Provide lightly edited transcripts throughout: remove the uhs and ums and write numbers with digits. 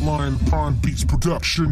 Lion Pine Beats production.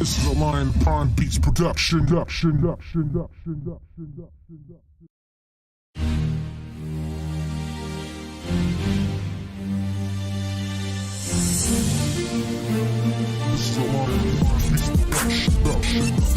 This is a Lion Pine Beats production. This is a Lion Pine Beats production. This is a Lion Pine Beats production.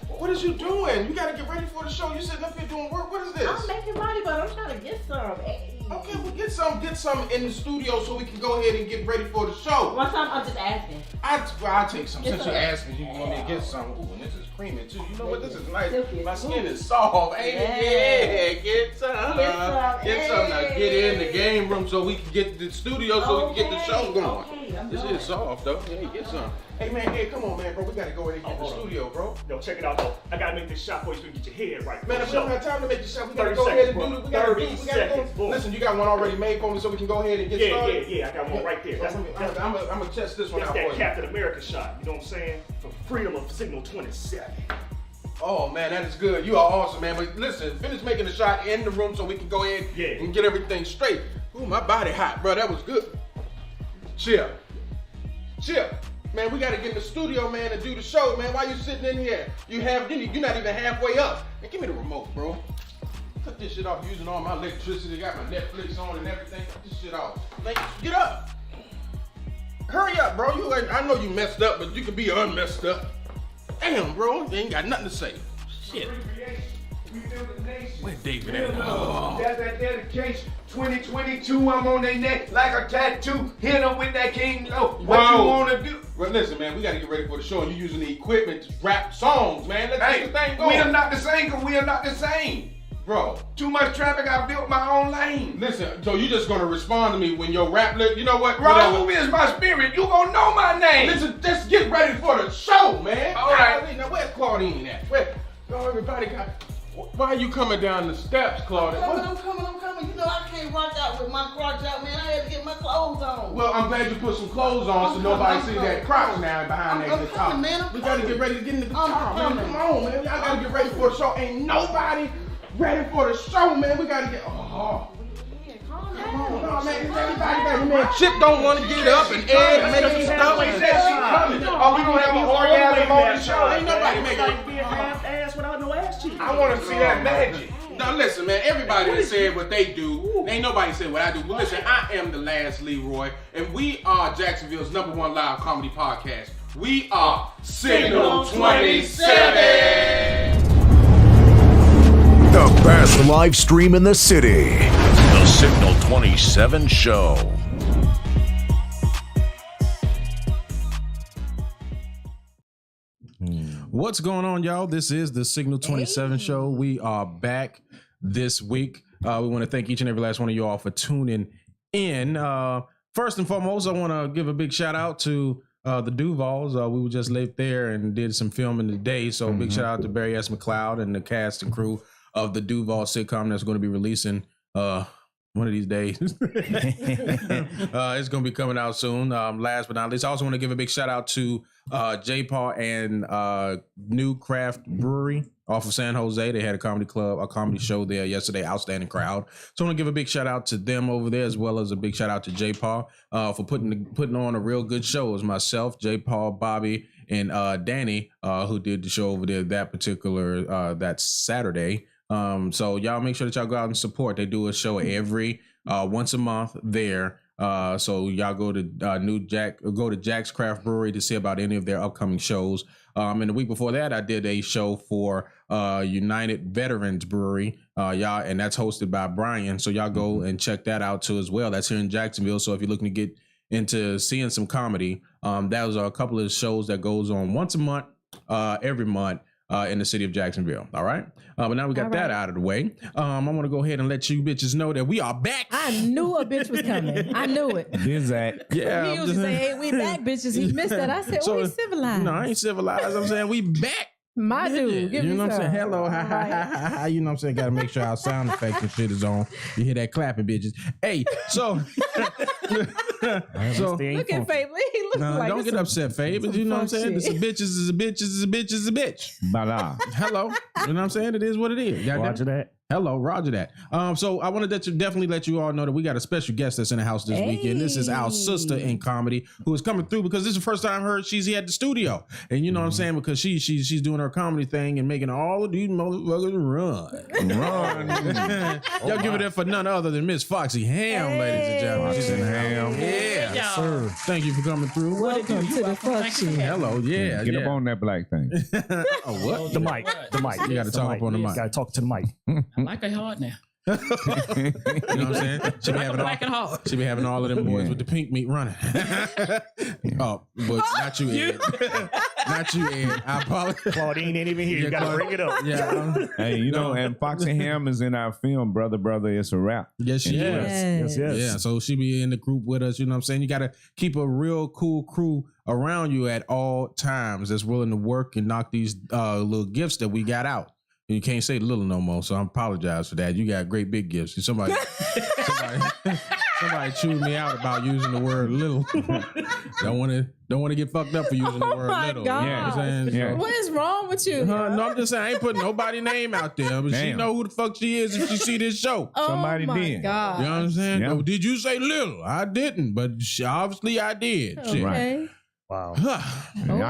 What is you doing? You gotta get ready for the show. You sitting up here doing work. What is this? I'm making money, but I'm trying to get some. Hey. Okay, well get some in the studio so we can go ahead and get ready for the show. One time, I'm just asking. I'll take some. Since some. you asked me, you want me to get some. Ooh, and this is creamy too. You know what? This is nice. Silky. My skin is soft. Ain't it? Yeah, get some. Get some. Now get in the game room so we can get the studio so we can get the show going. This is soft though. Hey, get some. Hey man, hey, come on man, bro. We gotta go ahead and get in the studio, bro. Yo, check it out though. I gotta make this shot for you so you can get your head right. Man, if we don't have time to make the shot, we gotta 30 go ahead and seconds, do it. We bro. gotta 30 go. seconds, boom. Listen, you got one already made for me so we can go ahead and get started? Yeah, I got one right there. I'm gonna test this one That's out for that you. Captain America shot, you know what I'm saying? For freedom of Signal 27. Oh man, that is good. You are awesome, man. But listen, finish making the shot in the room so we can go ahead and get everything straight. Ooh, my body hot, bro. That was good. Chill. Man, we gotta get in the studio, man, and do the show, man. Why you sitting in here? You're not even halfway up. Man, give me the remote, bro. Cut this shit off using all my electricity. Got my Netflix on and everything. Cut this shit off. Man, get up. Hurry up, bro. I know you messed up, but you can be unmessed up. Damn, bro. You ain't got nothing to say. Shit. Where David at? Oh. That's that dedication. 2022, I'm on their neck like a tattoo. Hit them with that King Low. What you wanna do? Well, listen, man, we gotta get ready for the show. And you using the equipment to rap songs, man. Let's get the thing going. We are not the same, cause we are not the same. Bro. Too much traffic, I built my own lane. Listen, so you just gonna respond to me when your rap you know what? Raul is my spirit. You gonna know my name. Listen, just get ready for the show, man. All right. Now, where's Claudine at? Everybody got... Why are you coming down the steps, Claudine? I'm coming. You know I can't rock out with my crotch out, man. I had to get my clothes on. Well, I'm glad you put some clothes on so nobody see that crotch now behind that guitar. Coming, man. We gotta get ready to get in the guitar, man. Come on, man. Y'all gotta get ready for the show. Ain't nobody ready for the show, man. We gotta get... Oh. Calm Come on, down. man. Everybody, man. Chip don't want to get up and Ed making stuff. She said she coming. Are we gonna have an orgasm on the show? Ain't nobody making... Be a half ass without no ass cheek. I wanna see that magic. Now listen, man, everybody that said what they do, ain't nobody said what I do. But listen, I am the last Leroy, and we are Jacksonville's #1 live comedy podcast. We are Signal 27. The best live stream in the city. The Signal 27 Show. What's going on, y'all? This is the Signal 27 Show. We are back this week. We want to thank each and every last one of you all for tuning in. First and foremost, I want to give a big shout out to the Duvals. We were just late there and did some filming today. So big shout out to Barry S. McLeod and the cast and crew of the Duval sitcom that's going to be releasing one of these days. It's going to be coming out soon. Last but not least, I also want to give a big shout out to J. Paul and New Craft Brewery off of San Jose. They had a comedy club, a comedy show there yesterday. Outstanding crowd. So I want to give a big shout out to them over there, as well as a big shout out to J. Paul for putting on a real good show. It was myself, J. Paul, Bobby, and Danny who did the show over there that Saturday. So y'all make sure that y'all go out and support. They do a show every once a month there. So y'all go to Jack's Craft Brewery to see about any of their upcoming shows. And the week before that, I did a show for United Veterans Brewery. And that's hosted by Brian. So y'all go and check that out too as well. That's here in Jacksonville. So if you're looking to get into seeing some comedy, that was a couple of shows that goes on once a month, every month. In the city of Jacksonville. All right. But now we got that out of the way. I want to go ahead and let you bitches know that we are back. I knew a bitch was coming. I knew it. Yeah. He used to say, hey, we back, bitches. He missed that. I said, we civilized. No, I ain't civilized. I'm saying we back. My dude. Give you me know what I'm some. saying? Hello, hi, hi, hi, hi, hi. You know what I'm saying? Got to make sure our sound effects and shit is on. You hear that clapping, bitches. Hey, so. Look at Fabe. He looks like don't get upset, Fabe. But you know what I'm saying? This a bitch is a bitch is a bitch is a bitch. Hello. You know what I'm saying? It is what it is. Roger that. Hello, Roger that. So I wanted to definitely let you all know that we got a special guest that's in the house this weekend. This is our sister in comedy who is coming through because this is the first time I heard she's here at the studio. And you know what I'm saying? Because she's doing her comedy thing and making all of these motherfuckers run. Y'all give it up for none other than Miss Foxy Ham, ladies and gentlemen. She's in Ham. Yeah. y'all. Sir. Thank you for coming through. Welcome to the fuck shit. Hello, yeah. Get up on that black thing. Oh, what? The mic. The mic. You got to talk up on the mic. Got to talk to the mic. I like her hard now. You know what I'm saying? She be having Black and hard. She be having all of them boys with the pink meat running. Oh, but not you, Ed. Not you, Ed. I apologize. Claudine ain't even here. You got to bring it up. Yeah. Hey, you know, and Foxy Ham is in our film, Brother, It's a Rap. Yes, she is. Yes. Yeah, so she be in the group with us. You know what I'm saying? You got to keep a real cool crew around you at all times that's willing to work and knock these little gifts that we got out. You can't say little no more, so I apologize for that. You got great big gifts. Somebody chewed me out about using the word little. Don't want to get fucked up for using the word little. God. You know what I'm saying? So, What is wrong with you? no, I'm just saying I ain't putting nobody's name out there, but she know who the fuck she is if she see this show. Somebody my did. God. You know what I'm saying? Yeah. No, did you say little? I didn't, but obviously I did. Shit. Okay. Wow.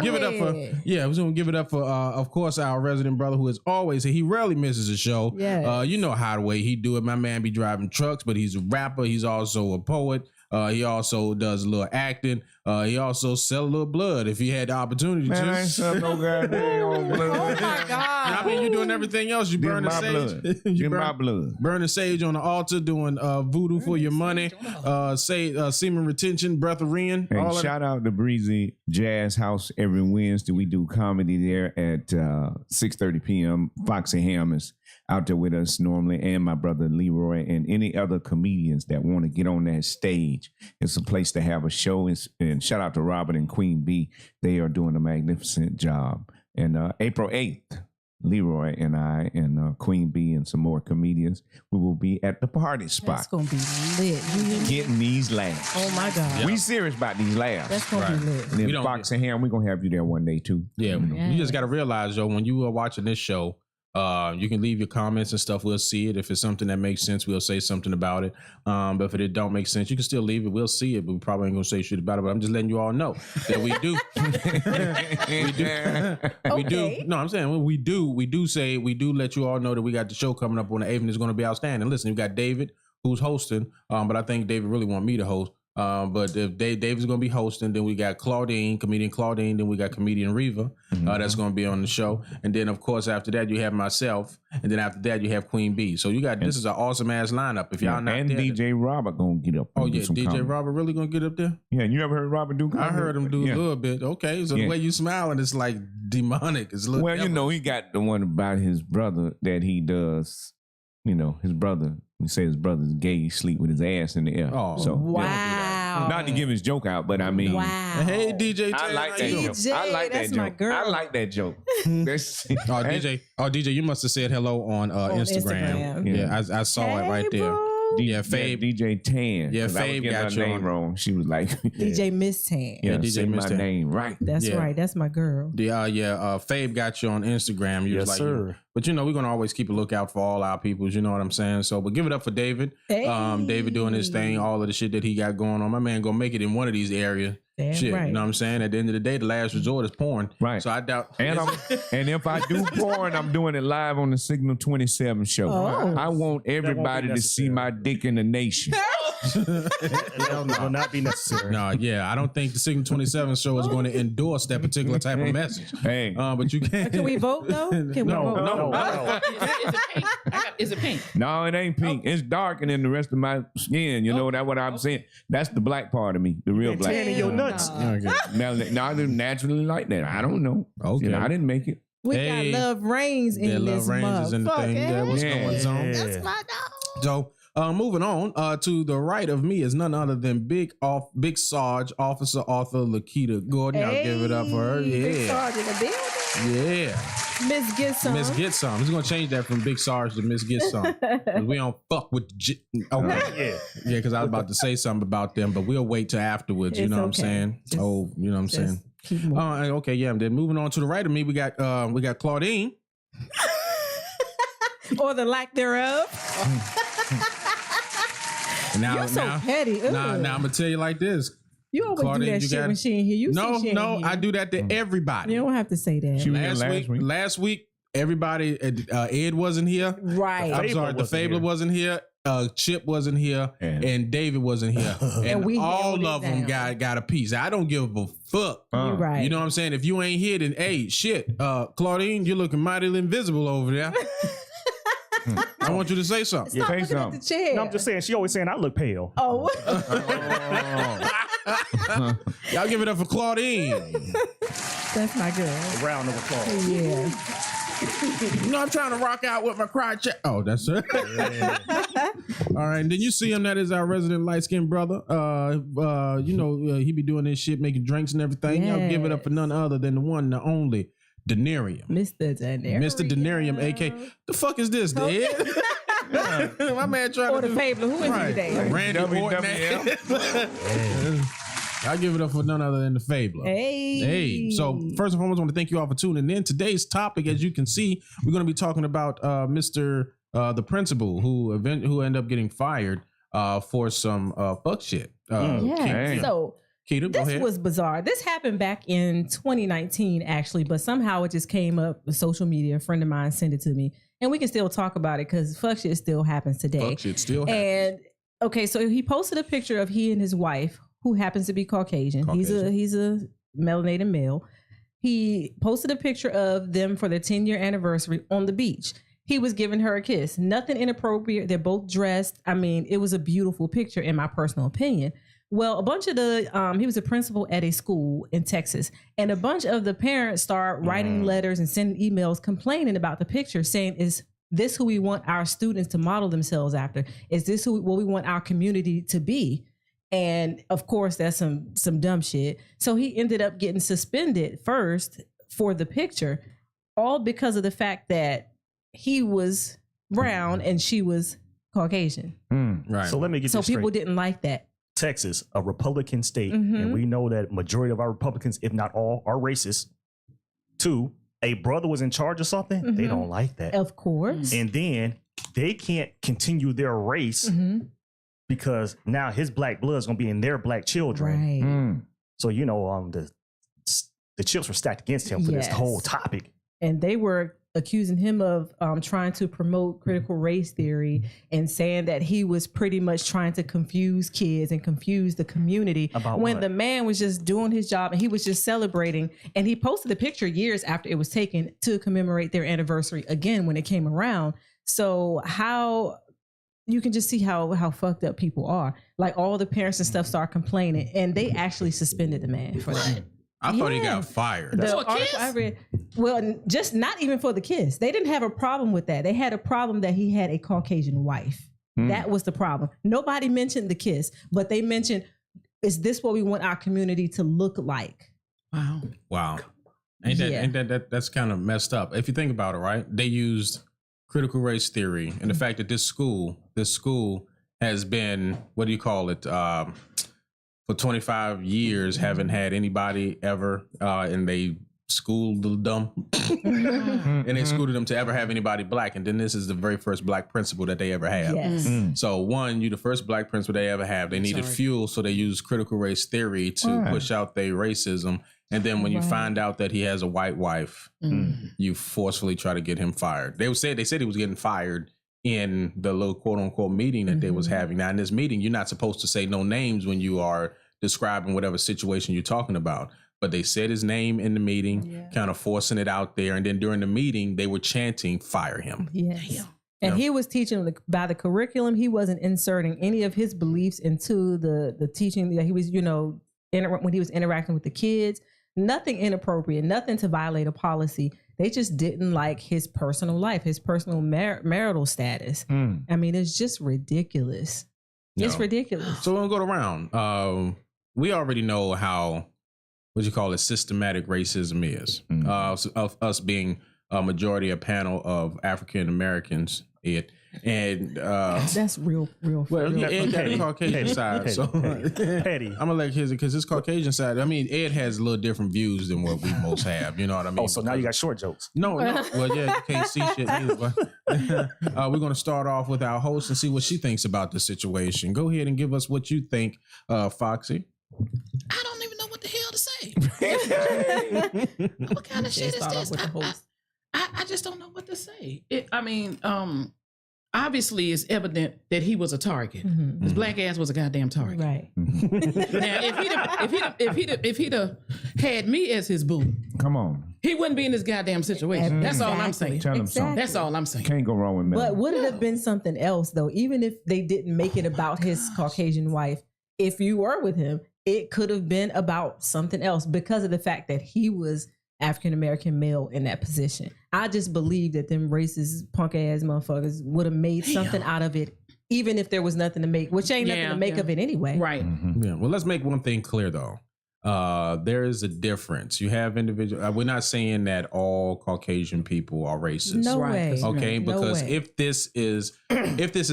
Give it up for we're gonna give it up for of course our resident brother who is always here. He rarely misses a show. Yes. You know how the way he do it. My man be driving trucks, but he's a rapper. He's also a poet. He also does a little acting. He also sell a little blood if he had the opportunity Man, to. I ain't selling no goddamn blood. Oh my God. I mean, you doing everything else. You burn the my sage. blood. You Give my blood. burning sage on the altar, doing voodoo for your money. Semen retention, breatharian. Hey, all of shout out to Breezy Jazz House every Wednesday. We do comedy there at 6:30 p.m. Foxy Ham is out there with us normally, and my brother Leroy and any other comedians that want to get on that stage. It's a place to have a show. And shout out to Robert and Queen B. They are doing a magnificent job. And April 8th, Leroy and I and Queen B and some more comedians, we will be at the party spot. That's going to be lit. Getting these laughs. Oh my God. We serious about these laughs. That's going to be lit. And then Fox and Ham, we're going to have you there one day too. Yeah, you just got to realize, yo, when you are watching this show, you can leave your comments and stuff. We'll see it. If it's something that makes sense, we'll say something about it. But if it don't make sense, you can still leave it. We'll see it, but we probably ain't gonna say shit about it. But I'm just letting you all know that we do. We do. No, I'm saying we do let you all know that we got the show coming up on the 8th and it's gonna be outstanding. Listen, we got David who's hosting, but I think David really want me to host. But if David's going to be hosting, then we got comedian Claudine, then we got comedian Reva that's going to be on the show. And then, of course, after that, you have myself. And then after that, you have Queen B. So you got, this is an awesome ass lineup. If y'all not and there. DJ Robert going to get up. Oh, yeah. DJ comedy. Robert really going to get up there? Yeah, you ever heard Robert do comedy? I heard him do a little bit. Okay. So the way you smiling, it's like demonic. It's a little well, you know, he got the one about his brother that he does. You know, his brother, he say his brother's gay, he sleep with his ass in the air. Oh, so, wow. Not to give his joke out, but I mean. Wow. Hey, DJ. I like that joke. I like that that's joke. my girl. I like that joke. DJ, you must have said hello on Instagram. Yeah, I saw it right there. Bro. Yeah, Fabe. DJ Tan. Yeah, Fabe got her your name wrong. She was like, DJ Miss Tan. yeah, DJ say Miss my Tan. name right. That's right. That's my girl. Fabe got you on Instagram. You was Yes, like, sir. But we're gonna always keep a lookout for all our peoples. You know what I'm saying? So, but give it up for David. Hey. David doing his thing, all of the shit that he got going on. My man gonna make it in one of these areas. Damn Shit, right. you know what I'm saying? At the end of the day, the last resort is porn. Right. So I doubt. And if I do porn, I'm doing it live on the Signal 27 show. Oh. I want everybody to see my dick in the nation. That will not be necessary. No, yeah, I don't think the Signal 27 show is going to endorse that particular type of message. Hey, but you can. Can we vote though? Can we vote? No. Is it pink? no, it ain't pink. It's darker than the rest of my skin. You know that's what I'm saying. That's the black part of me, the real black. Tan in your nuts. Okay. Now, I didn't naturally like that. I don't know. Okay. You know, I didn't make it. We Hey. got Love Reigns in Love this Reigns is in the motherfucker. thing. Yeah, what's going on? That's my dog. So, moving on, to the right of me is none other than Big Sarge Officer Arthur Lakita Gordon. Y'all give it up for her. Big Yeah. Sarge in the building. Yeah. Miss Get Some. Miss Get Some. He's going to change that from Big Sarge to Miss Get Some. 'Cause we don't fuck with the okay. Yeah, because I was about to say something about them, but we'll wait till afterwards. You It's know what I'm okay. saying? Just- you know what I'm saying? Keep moving. Okay, yeah. Then moving on to the right of me, we got Claudine. Or the lack thereof. Now, You're so now, petty. Ugh. now, I'm gonna tell you like this. You always Claudine, do that you shit got- when she ain't here. You No, see she ain't here. I do that to everybody. You don't have to say that. She was here Last week, everybody, Ed wasn't here. Right. I'm sorry, the wasn't Fabler here. wasn't here. Chip wasn't here, and David wasn't here, and we all held of it them down. got a piece. I don't give a fuck. You're right. You know what I'm saying? If you ain't here, then hey, shit, Claudine, you're looking mightily invisible over there. I want you to say something. Stop looking at the chair. No, I'm just saying. She always saying I look pale. Oh. Y'all give it up for Claudine. That's not good. A round of applause. Yeah. You know, I'm trying to rock out with my crotch check. Oh, that's it. All right. And then you see him. That is our resident light-skinned brother. He be doing this shit, making drinks and everything. Y'all give it up for none other than the one, the only, Denarium. Mr. Denarium. Mr. Denarium, a.k.a. The fuck is this, Dad? My man trying or to the Fabler. Who is he today? Randy Orton. I give it up for none other than the Fabler. Hey. So first and foremost, I want to thank you all for tuning in. Today's topic, as you can see, we're going to be talking about Mr. The principal who ended up getting fired for some fuck shit. So Keita, go ahead. This was bizarre. This happened back in 2019, actually, but somehow it just came up with social media. A friend of mine sent it to me, and we can still talk about it because fuck shit still happens today. Fuck shit still happens. And okay, so he posted a picture of he and his wife, who happens to be Caucasian. He's a melanated male. He posted a picture of them for their 10-year anniversary on the beach. He was giving her a kiss. Nothing inappropriate. They're both dressed. I mean, it was a beautiful picture in my personal opinion. Well, a bunch of he was a principal at a school in Texas, and a bunch of the parents start writing letters and sending emails complaining about the picture, saying, is this who we want our students to model themselves after? Is this what we want our community to be? And of course, that's some dumb shit. So he ended up getting suspended first for the picture, all because of the fact that he was brown and she was Caucasian. Right. So let me get So this straight. people didn't like that. Texas, a Republican state, and we know that majority of our Republicans, if not all, are racist. 2, a brother was in charge of something. They don't like that. Of course. And then they can't continue their race because now his black blood is going to be in their black children. Right. So, the chips were stacked against him for this whole topic. And they were accusing him of trying to promote critical race theory and saying that he was pretty much trying to confuse kids and confuse the community About when what? the man was just doing his job and he was just celebrating. And he posted the picture years after it was taken to commemorate their anniversary again when it came around. So how you can just see how fucked up people are. Like all the parents and stuff start complaining, and they actually suspended the man for that. I thought he got fired. The For a article kiss? I read, well, just not even for the kiss. They didn't have a problem with that. They had a problem that he had a Caucasian wife. That was the problem. Nobody mentioned the kiss, but they mentioned, is this what we want our community to look like? Wow. Ain't that's kind of messed up. If you think about it, right? They used critical race theory and the fact that this school has been, what do you call it? For 25 years, haven't had anybody ever, and they schooled them, and they schooled them to ever have anybody black. And then this is the very first black principal that they ever have. Yes. So one, you the first black principal they ever have. They needed fuel, so they used critical race theory to push out their racism. And then when you find out that he has a white wife, you forcefully try to get him fired. They said he was getting fired in the little quote unquote meeting that they was having. Now in this meeting, you're not supposed to say no names when you are describing whatever situation you're talking about. But they said his name in the meeting, kind of forcing it out there. And then during the meeting, they were chanting, fire him. Yes. And he was teaching by the curriculum. He wasn't inserting any of his beliefs into the teaching that he was, when he was interacting with the kids. Nothing inappropriate, nothing to violate a policy. They just didn't like his personal life, his personal marital status. I mean, it's just ridiculous. It's ridiculous. So we'll go around. We already know how, systematic racism is. Of us being a majority, a panel of African Americans. That's real. Well, Ed got the Caucasian side, so Petty. I'm gonna let his, because his Caucasian side. I mean, Ed has a little different views than what we most have. You know what I mean? Oh, so now you got short jokes. No. Well, yeah, you can't see shit either. But we're gonna start off with our host and see what she thinks about the situation. Go ahead and give us what you think, Foxy. I don't even know what the hell to say. What kind of shit is this? I just don't know what to say. obviously it's evident that he was a target. His black ass was a goddamn target. Right. Now, if he'd have had me as his boo, Come on. he wouldn't be in this goddamn situation. That's all I'm saying. Tell him something. That's all I'm saying. Can't go wrong with Melanie. But would it have been something else though? Even if they didn't make it about his Caucasian wife, if you were with him, it could have been about something else because of the fact that he was African American male in that position. I just believe that them racist punk ass motherfuckers would have made something out of it, even if there was nothing to make, which ain't nothing to make of it anyway. Right. Yeah. Well, let's make one thing clear though. There is a difference. You have individual. We're not saying that all Caucasian people are racist. No way. Okay, No because way. if this is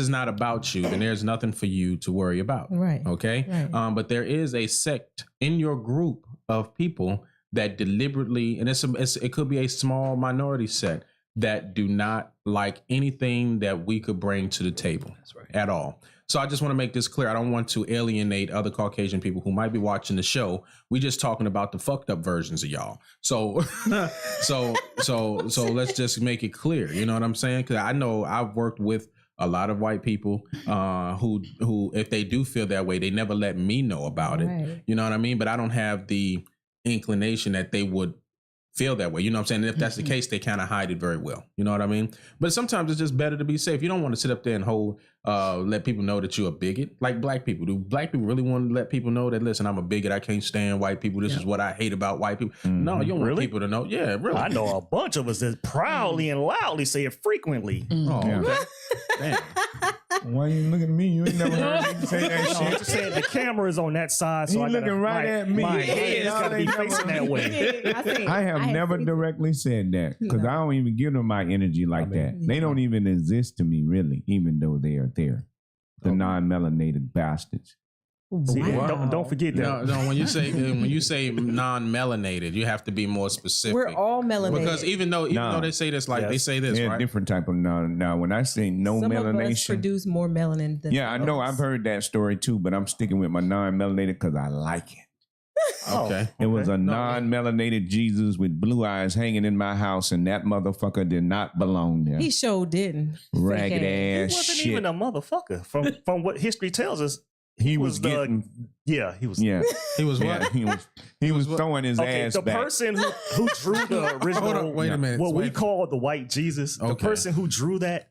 not about you, then there's nothing for you to worry about. Right. Okay. Right. But there is a sect in your group of people that deliberately, and it could be a small minority set that do not like anything that we could bring to the table at all. So I just want to make this clear. I don't want to alienate other Caucasian people who might be watching the show. We just talking about the fucked up versions of y'all. So, so let's just make it clear. You know what I'm saying? Because I know I've worked with a lot of white people who, if they do feel that way, they never let me know about it. You know what I mean? But I don't have the inclination that they would feel that way. You know what I'm saying? And if that's the case, they kind of hide it very well. You know what I mean? But sometimes it's just better to be safe. You don't want to sit up there and let people know that you're a bigot. Like black people. Do black people really want to let people know that, listen, I'm a bigot. I can't stand white people. This is what I hate about white people. No, you don't want people to know. Yeah, really. I know a bunch of us that proudly and loudly say it frequently. Oh, okay. Damn. Why you looking at me? You ain't never heard me say that No, I'm shit. just saying the camera is on that side, so He I gotta, looking right at me. My Yeah, head's y'all gotta be ain't never- facing that way. I have never directly said that because I don't even give them my energy like that. They don't even exist to me, really, even though they are there. The non-melanated bastards. See, Wow. don't forget that. No, when you say non-melanated, you have to be more specific. We're all melanated. Because even though they say this, like they say this, They're right? a different type of Now, when I say no Some of us melanation, produce more melanin than I know I've heard that story too, but I'm sticking with my non-melanated because I like it. Okay. It was a non-melanated Jesus with blue eyes hanging in my house, and that motherfucker did not belong there. He sure didn't. Ragged Fake ass He wasn't shit. even a motherfucker. From what history tells us, He was the getting. he was. Yeah, He was what? yeah, he was throwing his Okay, ass the back. person who drew the original, Hold on, wait a minute. what we Wait. call the white Jesus, the Okay. person who drew that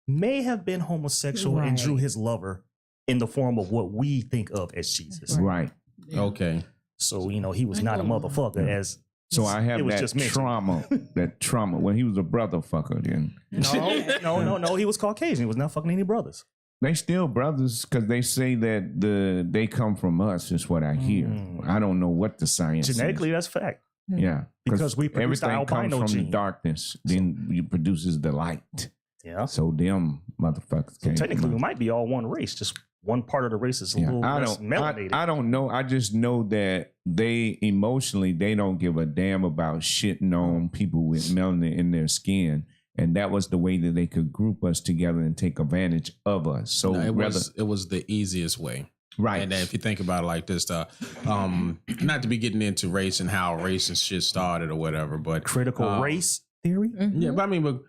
may have been homosexual and Right. drew his lover in the form of what we think of as Jesus. Right. Okay. So he was not a motherfucker as. So I have It was that just mentioned. trauma. That trauma. When he was a brother fucker, then No. He was Caucasian. He was not fucking any brothers. they still brothers because they say that they come from us. Is what I hear. I don't know what the science Genetically, is. that's fact. Yeah, Because we produce the everything comes albino from the gene. darkness. Then it produces the light. Yeah. So them motherfuckers. So came technically, from we us. might be all one race. Just one part of the race is a Yeah, little I less don't. melanated. I don't know. I just know that they emotionally they don't give a damn about shitting on people with melanin in their skin, and that was the way that they could group us together and take advantage of us. So No, rather, it was the easiest way. right? And then if you think about it like this, not to be getting into race and how race and shit started or whatever, but Critical race theory. yeah, but I mean, but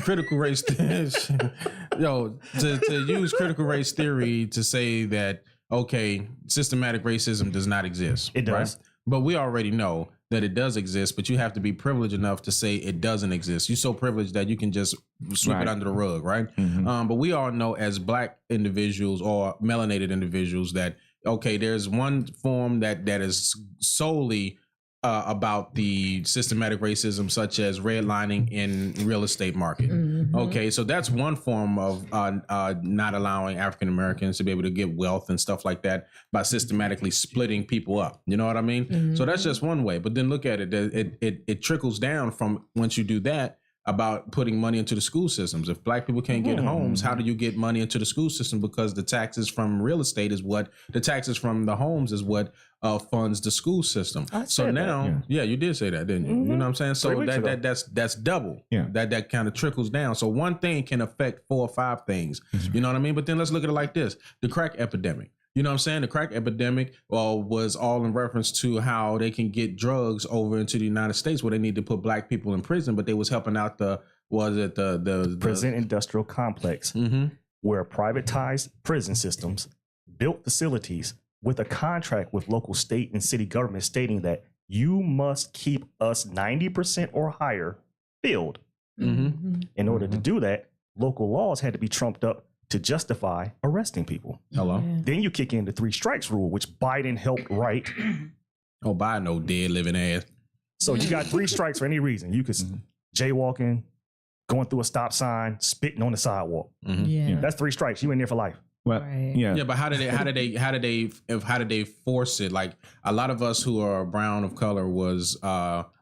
critical race, to use critical race theory to say that okay, systematic racism does not exist. It does. right? But we already know that it does exist, but you have to be privileged enough to say it doesn't exist. You're so privileged that you can just sweep Right. it under the rug, right? But we all know as black individuals or melanated individuals that, okay, there's one form that is solely about the systematic racism, such as redlining in real estate market. Okay, so that's one form of not allowing African Americans to be able to get wealth and stuff like that by systematically splitting people up. You know what I mean? So that's just one way. But then look at it. It trickles down from once you do that about putting money into the school systems. If black people can't get homes, how do you get money into the school system? Because the taxes from real estate is what the taxes from the homes is what funds the school system. I So said that. now, yeah, you did say that, didn't you? You know what I'm saying? 3 So weeks ago. that's double. Yeah. That kind of trickles down. So one thing can affect 4 or 5 things. You know what I mean? But then let's look at it like this: the crack epidemic. You know what I'm saying? The crack epidemic was all in reference to how they can get drugs over into the United States where they need to put black people in prison, but they was helping out the prison industrial complex, where privatized prison systems built facilities with a contract with local state and city government stating that you must keep us 90% or higher filled. In order to do that, local laws had to be trumped up to justify arresting people. Hello. Yeah. Then you kick in the 3 strikes rule, which Biden helped write. Oh, Biden, no dead living ass. So you got 3 strikes for any reason. You could jaywalking, going through a stop sign, spitting on the sidewalk. Yeah. That's 3 strikes. You in there for life. Well, Right. yeah. But how did they force it? Like a lot of us who are brown of color was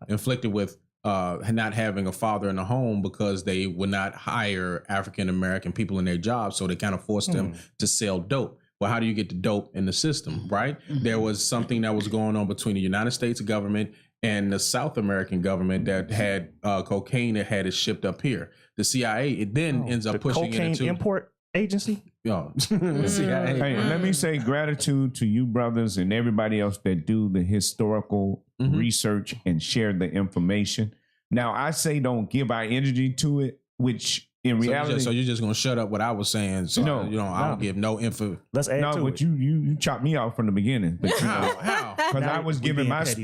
inflicted with not having a father in the home because they would not hire African American people in their jobs, so they kind of forced them to sell dope. Well, how do you get the dope in the system, right? There was something that was going on between the United States government and the South American government that had cocaine that had it shipped up here. The CIA, it then ends up pushing it into cocaine import agency. The CIA. Hey, let me say gratitude to you brothers and everybody else that do the historical research and share the information. Now, I say don't give our energy to it, which in reality... So you're just going to shut up what I was saying. So, No, I don't give no info. Let's add No, to but it. you chopped me out from the beginning. But How? because Now I was we giving being my petty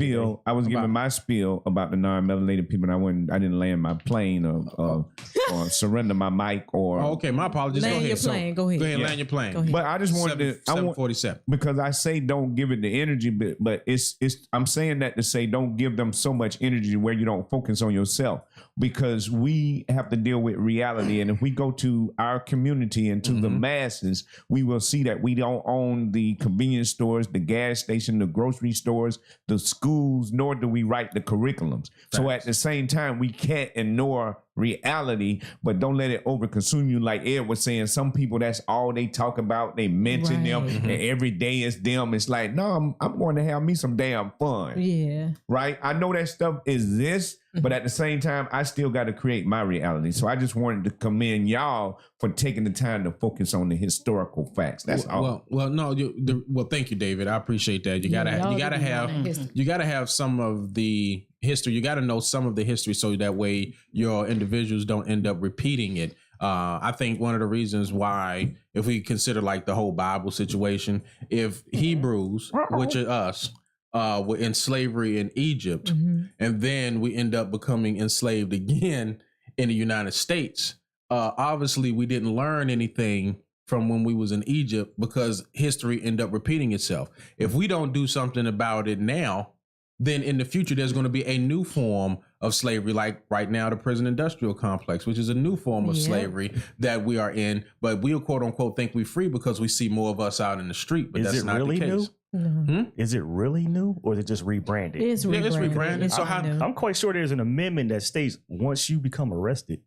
spiel, about the non-melanated people. And I didn't land my plane or surrender my mic or. Oh, okay, my apologies. Land Go your ahead. plane. Go ahead. Go ahead, land your plane. Go ahead. But I just wanted to. I want 747. because I say don't give it the energy, but it's. I'm saying that to say don't give them so much energy where you don't focus on yourself, because we have to deal with reality, and if we go to our community and to the masses, we will see that we don't own the convenience stores, the gas station, the grocery stores, the schools, nor do we write the curriculums. So at the same time, we can't ignore reality, but don't let it overconsume you. Like Ed was saying, some people, that's all they talk about. They mention them, and every day is them. It's like, no, I'm going to have me some damn fun. Yeah. Right? I know that stuff is this, but at the same time, I still got to create my reality. So I just wanted to commend y'all for taking the time to focus on the historical facts. That's all. Well, thank you, David. I appreciate that. You gotta have some of the history. You gotta know some of the history so that way your individuals don't end up repeating it. I think one of the reasons why, if we consider like the whole Bible situation, if Hebrews, which are us, were in slavery in Egypt, and then we end up becoming enslaved again in the United States. Obviously, we didn't learn anything from when we was in Egypt because history ended up repeating itself. If we don't do something about it now, then in the future, there's going to be a new form of slavery, like right now, the prison industrial complex, which is a new form of slavery that we are in. But we'll quote unquote think we're free because we see more of us out in the street. But that's not the case. No. Is it really new, or is it just rebranded? It's rebranded. So I'm quite sure there's an amendment that states once you become arrested,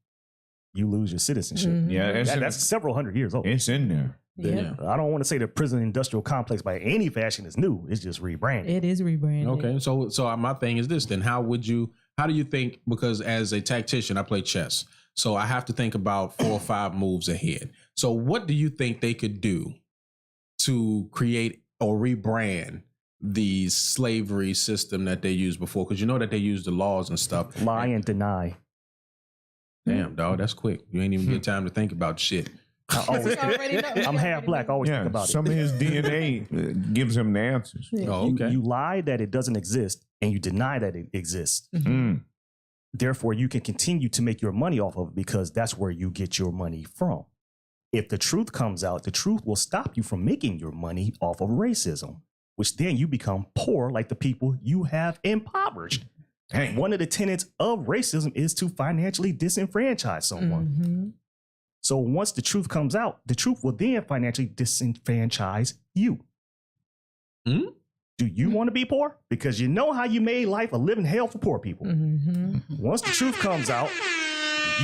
you lose your citizenship. Yeah, that's several hundred years old. It's in there. Yeah. I don't want to say the prison industrial complex by any fashion is new. It's just rebranded. It is rebranded. Okay, so my thing is this then. How do you think, because as a tactician, I play chess, so I have to think about 4 or 5 moves ahead. So what do you think they could do to create or rebrand the slavery system that they used before? Because you know that they used the laws and stuff. Lie and deny. Damn, dog, that's quick. You ain't even get time to think about shit. I'm half black. I always think about some of his DNA gives him the answers. Oh, okay. You lie that it doesn't exist, and you deny that it exists. Therefore, you can continue to make your money off of it because that's where you get your money from. If the truth comes out, the truth will stop you from making your money off of racism, which then you become poor like the people you have impoverished. Dang. One of the tenets of racism is to financially disenfranchise someone. So once the truth comes out, the truth will then financially disenfranchise you. Do you want to be poor? Because you know how you made life a living hell for poor people. Once the truth comes out,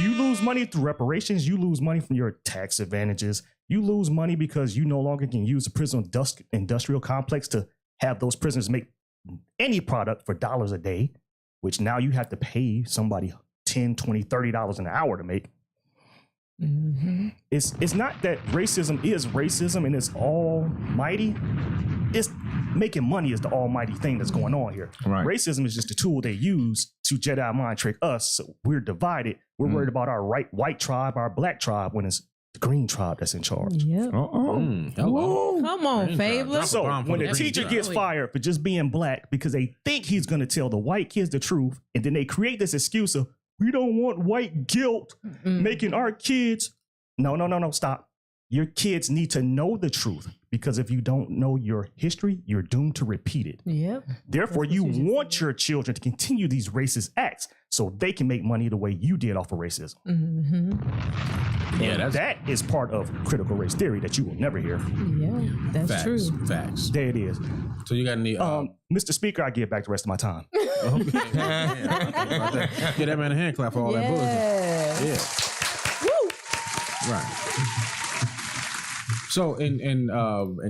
you lose money through reparations. You lose money from your tax advantages. You lose money because you no longer can use the prison industrial complex to have those prisoners make any product for dollars a day, which now you have to pay somebody $10, $20, $30 an hour to make. It's not that racism is racism and it's almighty. It's making money is the almighty thing that's going on here. Right. Racism is just a tool they use to Jedi mind trick us. So we're divided. We're worried about our white tribe, our black tribe, when it's the green tribe that's in charge. Yep. Hello. Come on, Fabler. So when the teacher gets fired for just being black because they think he's going to tell the white kids the truth, and then they create this excuse of, we don't want white guilt making our kids. No, stop. Your kids need to know the truth, because if you don't know your history, you're doomed to repeat it. Yep. Therefore, you want your children to continue these racist acts so they can make money the way you did off of racism. Yeah, that is part of critical race theory that you will never hear. Yeah, that's facts, true. Facts. There it is. So you got any? Mr. Speaker, I give back the rest of my time. Get that man a hand clap for all that bullshit. Yeah. Woo. Right. So in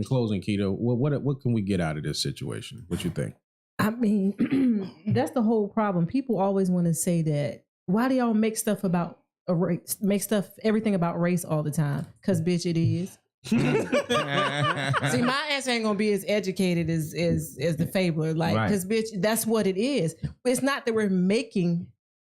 closing, Keto, what can we get out of this situation? What you think? I mean, that's the whole problem. People always want to say that. Why do y'all make stuff about a race? Make everything about race all the time? Because bitch, it is. See, my answer ain't gonna be as educated as the Fabler, like, because bitch, that's what it is. It's not that we're making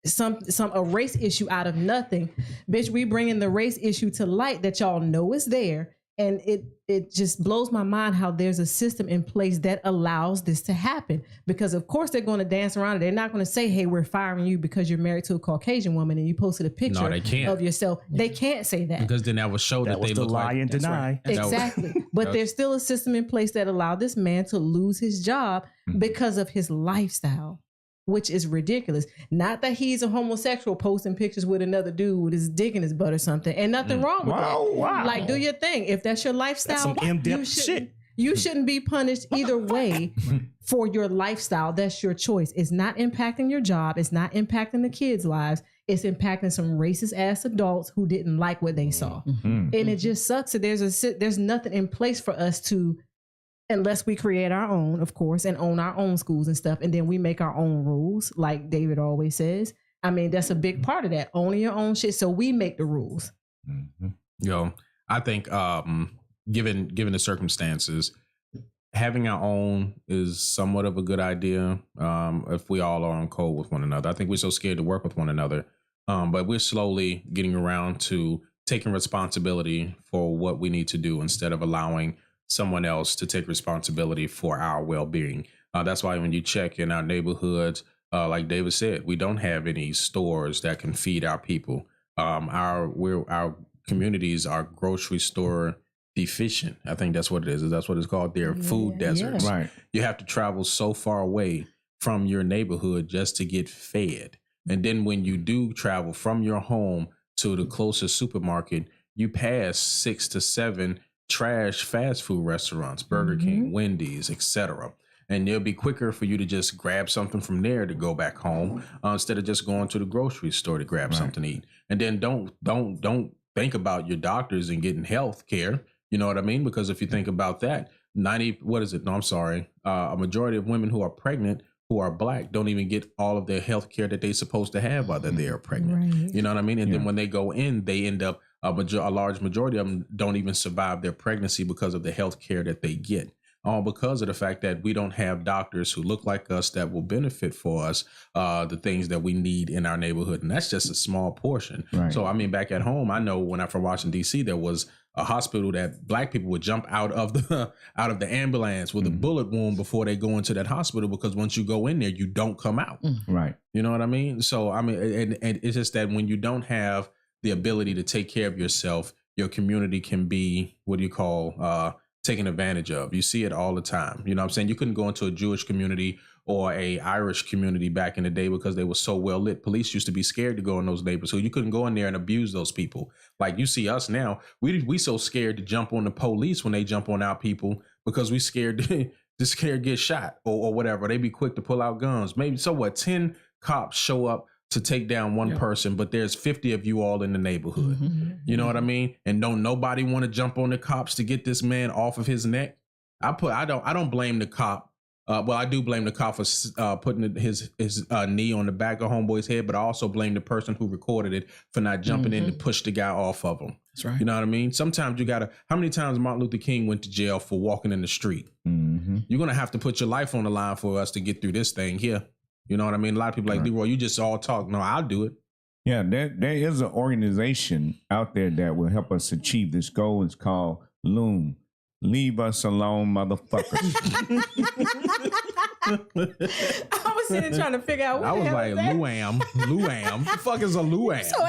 a race issue out of nothing, bitch. We bringing the race issue to light that y'all know is there, and it just blows my mind how there's a system in place that allows this to happen. Because of course they're going to dance around it. They're not going to say, "Hey, we're firing you because you're married to a Caucasian woman and you posted a picture of yourself." They can't say that, because then that would show that they look lie like and deny. Right. Exactly. But there's still a system in place that allowed this man to lose his job because of his lifestyle, which is ridiculous. Not that he's a homosexual posting pictures with another dude with his dick in his butt or something, and nothing wrong with that. Wow. Like, do your thing. If that's your lifestyle, That's some in-depth shit. You shouldn't be punished either way for your lifestyle. That's your choice. It's not impacting your job. It's not impacting the kids' lives. It's impacting some racist ass adults who didn't like what they saw. And it just sucks that there's nothing in place for us to, unless we create our own, of course, and own our own schools and stuff, and then we make our own rules, like David always says. I mean, that's a big part of that, owning your own shit. So we make the rules. Yo, I think given the circumstances, having our own is somewhat of a good idea if we all are on code with one another. I think we're so scared to work with one another, but we're slowly getting around to taking responsibility for what we need to do instead of allowing someone else to take responsibility for our well-being. That's why when you check in our neighborhoods, like David said, we don't have any stores that can feed our people. Our communities are grocery store deficient. I think that's what it is. That's what it's called. They're food deserts. Right. You have to travel so far away from your neighborhood just to get fed. And then when you do travel from your home to the closest supermarket, you pass 6 to 7 trash fast food restaurants, Burger King, Wendy's, etc. And it'll be quicker for you to just grab something from there to go back home instead of just going to the grocery store to grab something to eat. And then don't think about your doctors and getting health care. You know what I mean? Because if you think about that, a majority of women who are pregnant, who are black, don't even get all of their health care that they're supposed to have while they are pregnant. Right. You know what I mean? And then when they go in, they end up, a large majority of them don't even survive their pregnancy because of the health care that they get. All because of the fact that we don't have doctors who look like us that will benefit for us the things that we need in our neighborhood. And that's just a small portion. Right. So, I mean, back at home, I know when I'm from Washington, D.C., there was a hospital that black people would jump out of the ambulance with a bullet wound before they go into that hospital, because once you go in there, you don't come out. Right. You know what I mean? So, I mean, and it's just that when you don't have the ability to take care of yourself, your community can be, taken advantage of. You see it all the time. You know what I'm saying? You couldn't go into a Jewish community or a Irish community back in the day because they were so well lit. Police used to be scared to go in those neighborhoods. So you couldn't go in there and abuse those people. Like you see us now, we so scared to jump on the police when they jump on our people because we scared to get shot or whatever. They be quick to pull out guns. Maybe 10 cops show up to take down one person, but there's 50 of you all in the neighborhood. You know what I mean? And don't nobody want to jump on the cops to get this man off of his neck. I don't blame the cop Well, I do blame the cop for putting his knee on the back of homeboy's head, but I also blame the person who recorded it for not jumping in to push the guy off of him. That's right. You know what I mean? Sometimes you gotta. How many times Martin Luther King went to jail for walking in the street? You're gonna have to put your life on the line for us to get through this thing here. You know what I mean? A lot of people like Leroy, you just all talk. No, I'll do it. Yeah, there is an organization out there that will help us achieve this goal. It's called Loom. Leave us alone, motherfuckers. I was sitting trying to figure out what I was the hell like, is that? Luam. The fuck is a Luam? So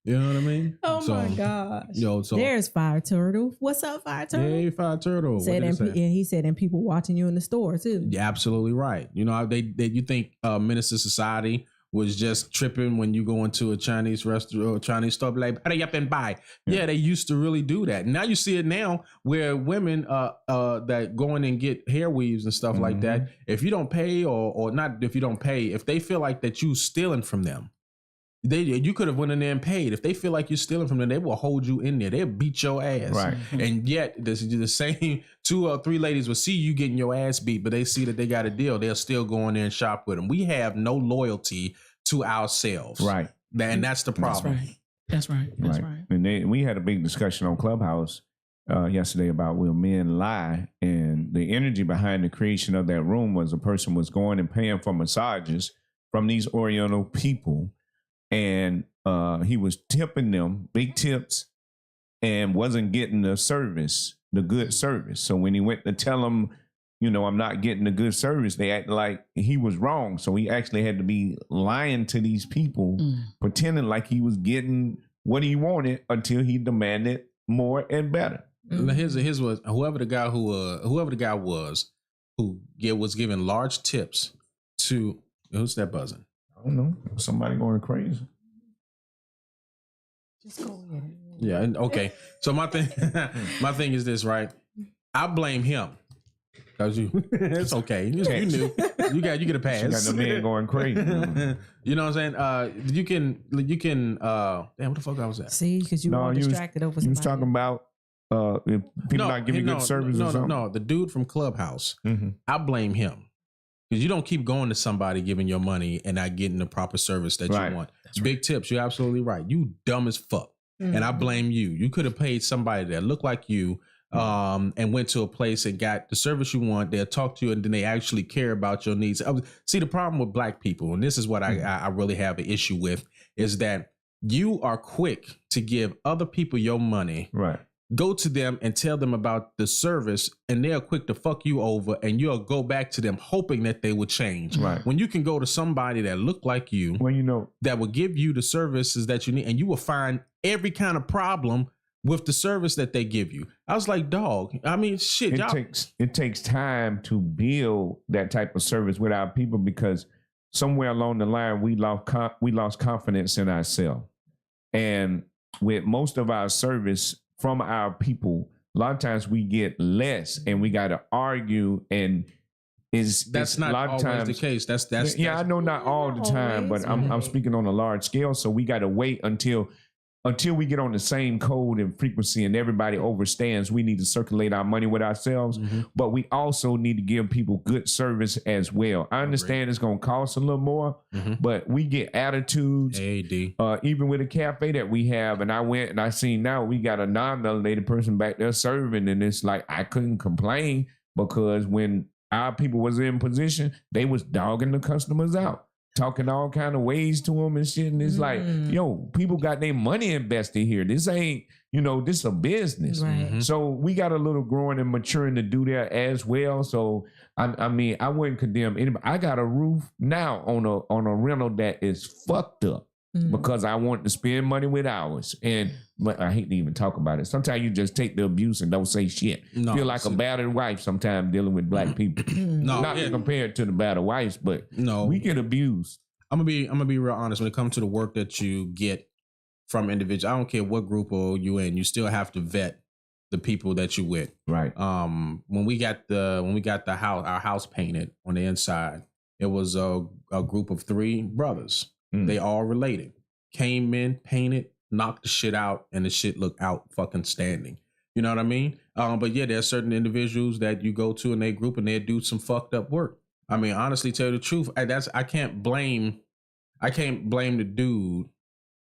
You know what I mean? oh my gosh. Yo, so there's Fire Turtle. What's up, Fire Turtle? Hey, Fire Turtle. Said and he said, and people watching you in the store too. Yeah, absolutely right. You know, you think Minister Society was just tripping when you go into a Chinese restaurant or Chinese store, like, hurry up and buy. Yeah, they used to really do that. Now you see it now where women that go in and get hair weaves and stuff like that, if you don't pay or not if you don't pay, if they feel like that you stealing from them, you could have went in there and paid. If they feel like you're stealing from them, they will hold you in there. They'll beat your ass. Right. And yet the same 2 or 3 ladies will see you getting your ass beat, but they see that they got a deal. They'll still go in there and shop with them. We have no loyalty to ourselves. Right. And that's the problem. That's right. And we had a big discussion on Clubhouse yesterday about will men lie, and the energy behind the creation of that room was a person was going and paying for massages from these Oriental people, and he was tipping them big tips and wasn't getting the good service. So when he went to tell them, you know, I'm not getting the good service, they act like he was wrong. So he actually had to be lying to these people, pretending like he was getting what he wanted until he demanded more and better. His was whoever the guy was who was giving large tips to who's that buzzing? I don't know. Somebody going crazy. Just go ahead. Yeah. Okay. So my thing is this, right? I blame him. Cause it's okay. You knew. You get a pass. You got the man going crazy. You know what I'm saying? You can. Damn, what the fuck I was at? See, because you were distracted over somebody. You was talking about if people not giving good service or something. No, the dude from Clubhouse. I blame him. Because you don't keep going to somebody giving your money and not getting the proper service that you want. That's big tips. You're absolutely right. You dumb as fuck. And I blame you. You could have paid somebody that looked like you and went to a place and got the service you want. They'll talk to you and then they actually care about your needs. See, the problem with black people, and this is what I really have an issue with, is that you are quick to give other people your money. Right. Go to them and tell them about the service, and they're quick to fuck you over, and you'll go back to them hoping that they would change. Right. When you can go to somebody that look like you, well, you know, that will give you the services that you need, and you will find every kind of problem with the service that they give you. I was like, dog, I mean, shit. It takes time to build that type of service with our people, because somewhere along the line we lost confidence in ourselves, and with most of our service from our people, a lot of times we get less and we got to argue, and that's not always the case. That's I know not all the time, but I'm speaking on a large scale. So we got to wait until we get on the same code and frequency and everybody overstands. We need to circulate our money with ourselves, but we also need to give people good service as well. I understand it's going to cost a little more, but we get attitudes. Even with a cafe that we have, and I went and I seen now we got a non-melanated person back there serving, and it's like I couldn't complain, because when our people was in position, they was dogging the customers out, talking all kind of ways to them and shit. And it's like, yo, people got their money invested here. This ain't, this is a business. Right. So we got a little growing and maturing to do that as well. So I mean, I wouldn't condemn anybody. I got a roof now on a rental that is fucked up because I want to spend money with ours. And I hate to even talk about it. Sometimes you just take the abuse and don't say shit. Feel like a battered wife sometimes dealing with black people. Not compared to the battered wives, but we get abused. I'm gonna be real honest. When it comes to the work that you get from individuals, I don't care what group or you in, you still have to vet the people that you with. Right. When we got our house painted on the inside, it was a group of 3 brothers. They all related. Came in, painted, knocked the shit out, and the shit looked out fucking standing. You know what I mean? But yeah, there's certain individuals that you go to in their group and they do some fucked up work. I mean, honestly, tell you the truth, I can't blame the dude.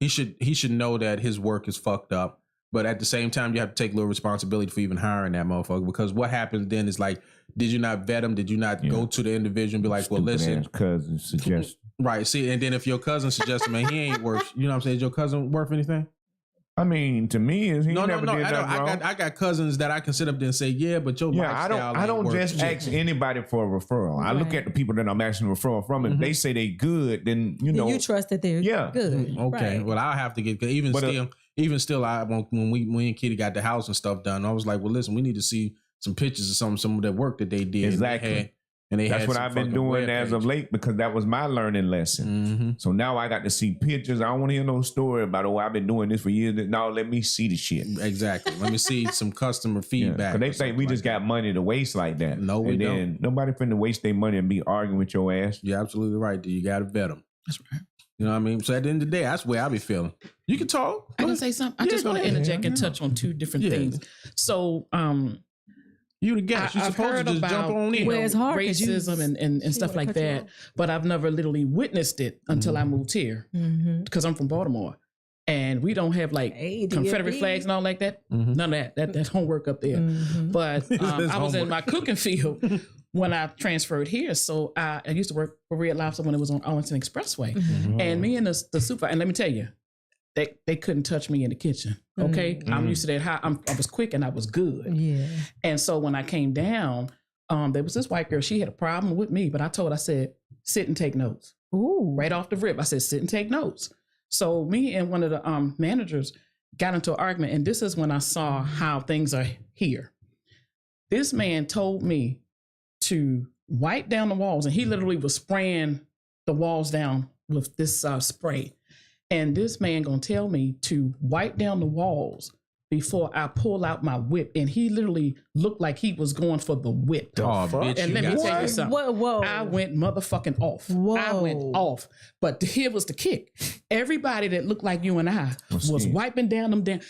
He should know that his work is fucked up. But at the same time, you have to take a little responsibility for even hiring that motherfucker, because what happens then is like, did you not vet him? Did you not go to the individual and be like, well, listen, cousin suggest. Right. See, and then if your cousin suggests, man, he ain't worth, you know what I'm saying? Is your cousin worth anything? I mean, to me, is he never did that wrong. I got cousins that I can sit up there and say, yeah, but your lifestyle I don't just ask anybody for a referral. I look at the people that I'm asking a referral from. If they say they good, then you know you trust that they're good. Okay. Right. Well, I'll have to get, even still, when we and Kitty got the house and stuff done, I was like, well, listen, we need to see some pictures of some of the work that they did. Exactly. That's what I've been doing as of late, because that was my learning lesson. Mm-hmm. So now I got to see pictures. I don't want to hear no story about, oh, I've been doing this for years. No, let me see the shit. Exactly. Let me see some customer feedback. Because they think we just got money to waste like that. No, we don't. Nobody finna waste their money and be arguing with your ass. You're absolutely right. You got to vet them. That's right. You know what I mean? So at the end of the day, that's where I be feeling. You can talk. I can say something. I just want to interject and touch on two different things. So, you the guest. You're supposed to just jump on in. Well, it's hard racism and stuff like that. But I've never literally witnessed it until I moved here, because I'm from Baltimore, and we don't have like Confederate flags and all like that. None of that. That's homework up there. But I was in my cooking field when I transferred here. So I used to work for Red Lobster when it was on Arlington Expressway, and me and the supervisor. And let me tell you, they couldn't touch me in the kitchen. Okay, I'm used to that. I was quick and I was good. Yeah. And so when I came down, there was this white girl. She had a problem with me, but I said, sit and take notes. Ooh. Right off the rip, I said, sit and take notes. So me and one of the managers got into an argument, and this is when I saw how things are here. This man told me to wipe down the walls, and he literally was spraying the walls down with this spray. And this man gonna tell me to wipe down the walls before I pull out my whip. And he literally looked like he was going for the whip. Oh, bitch, and let me tell you something. Whoa. I went motherfucking off. Whoa. I went off. But here was the kick. Everybody that looked like you and I was wiping down them down.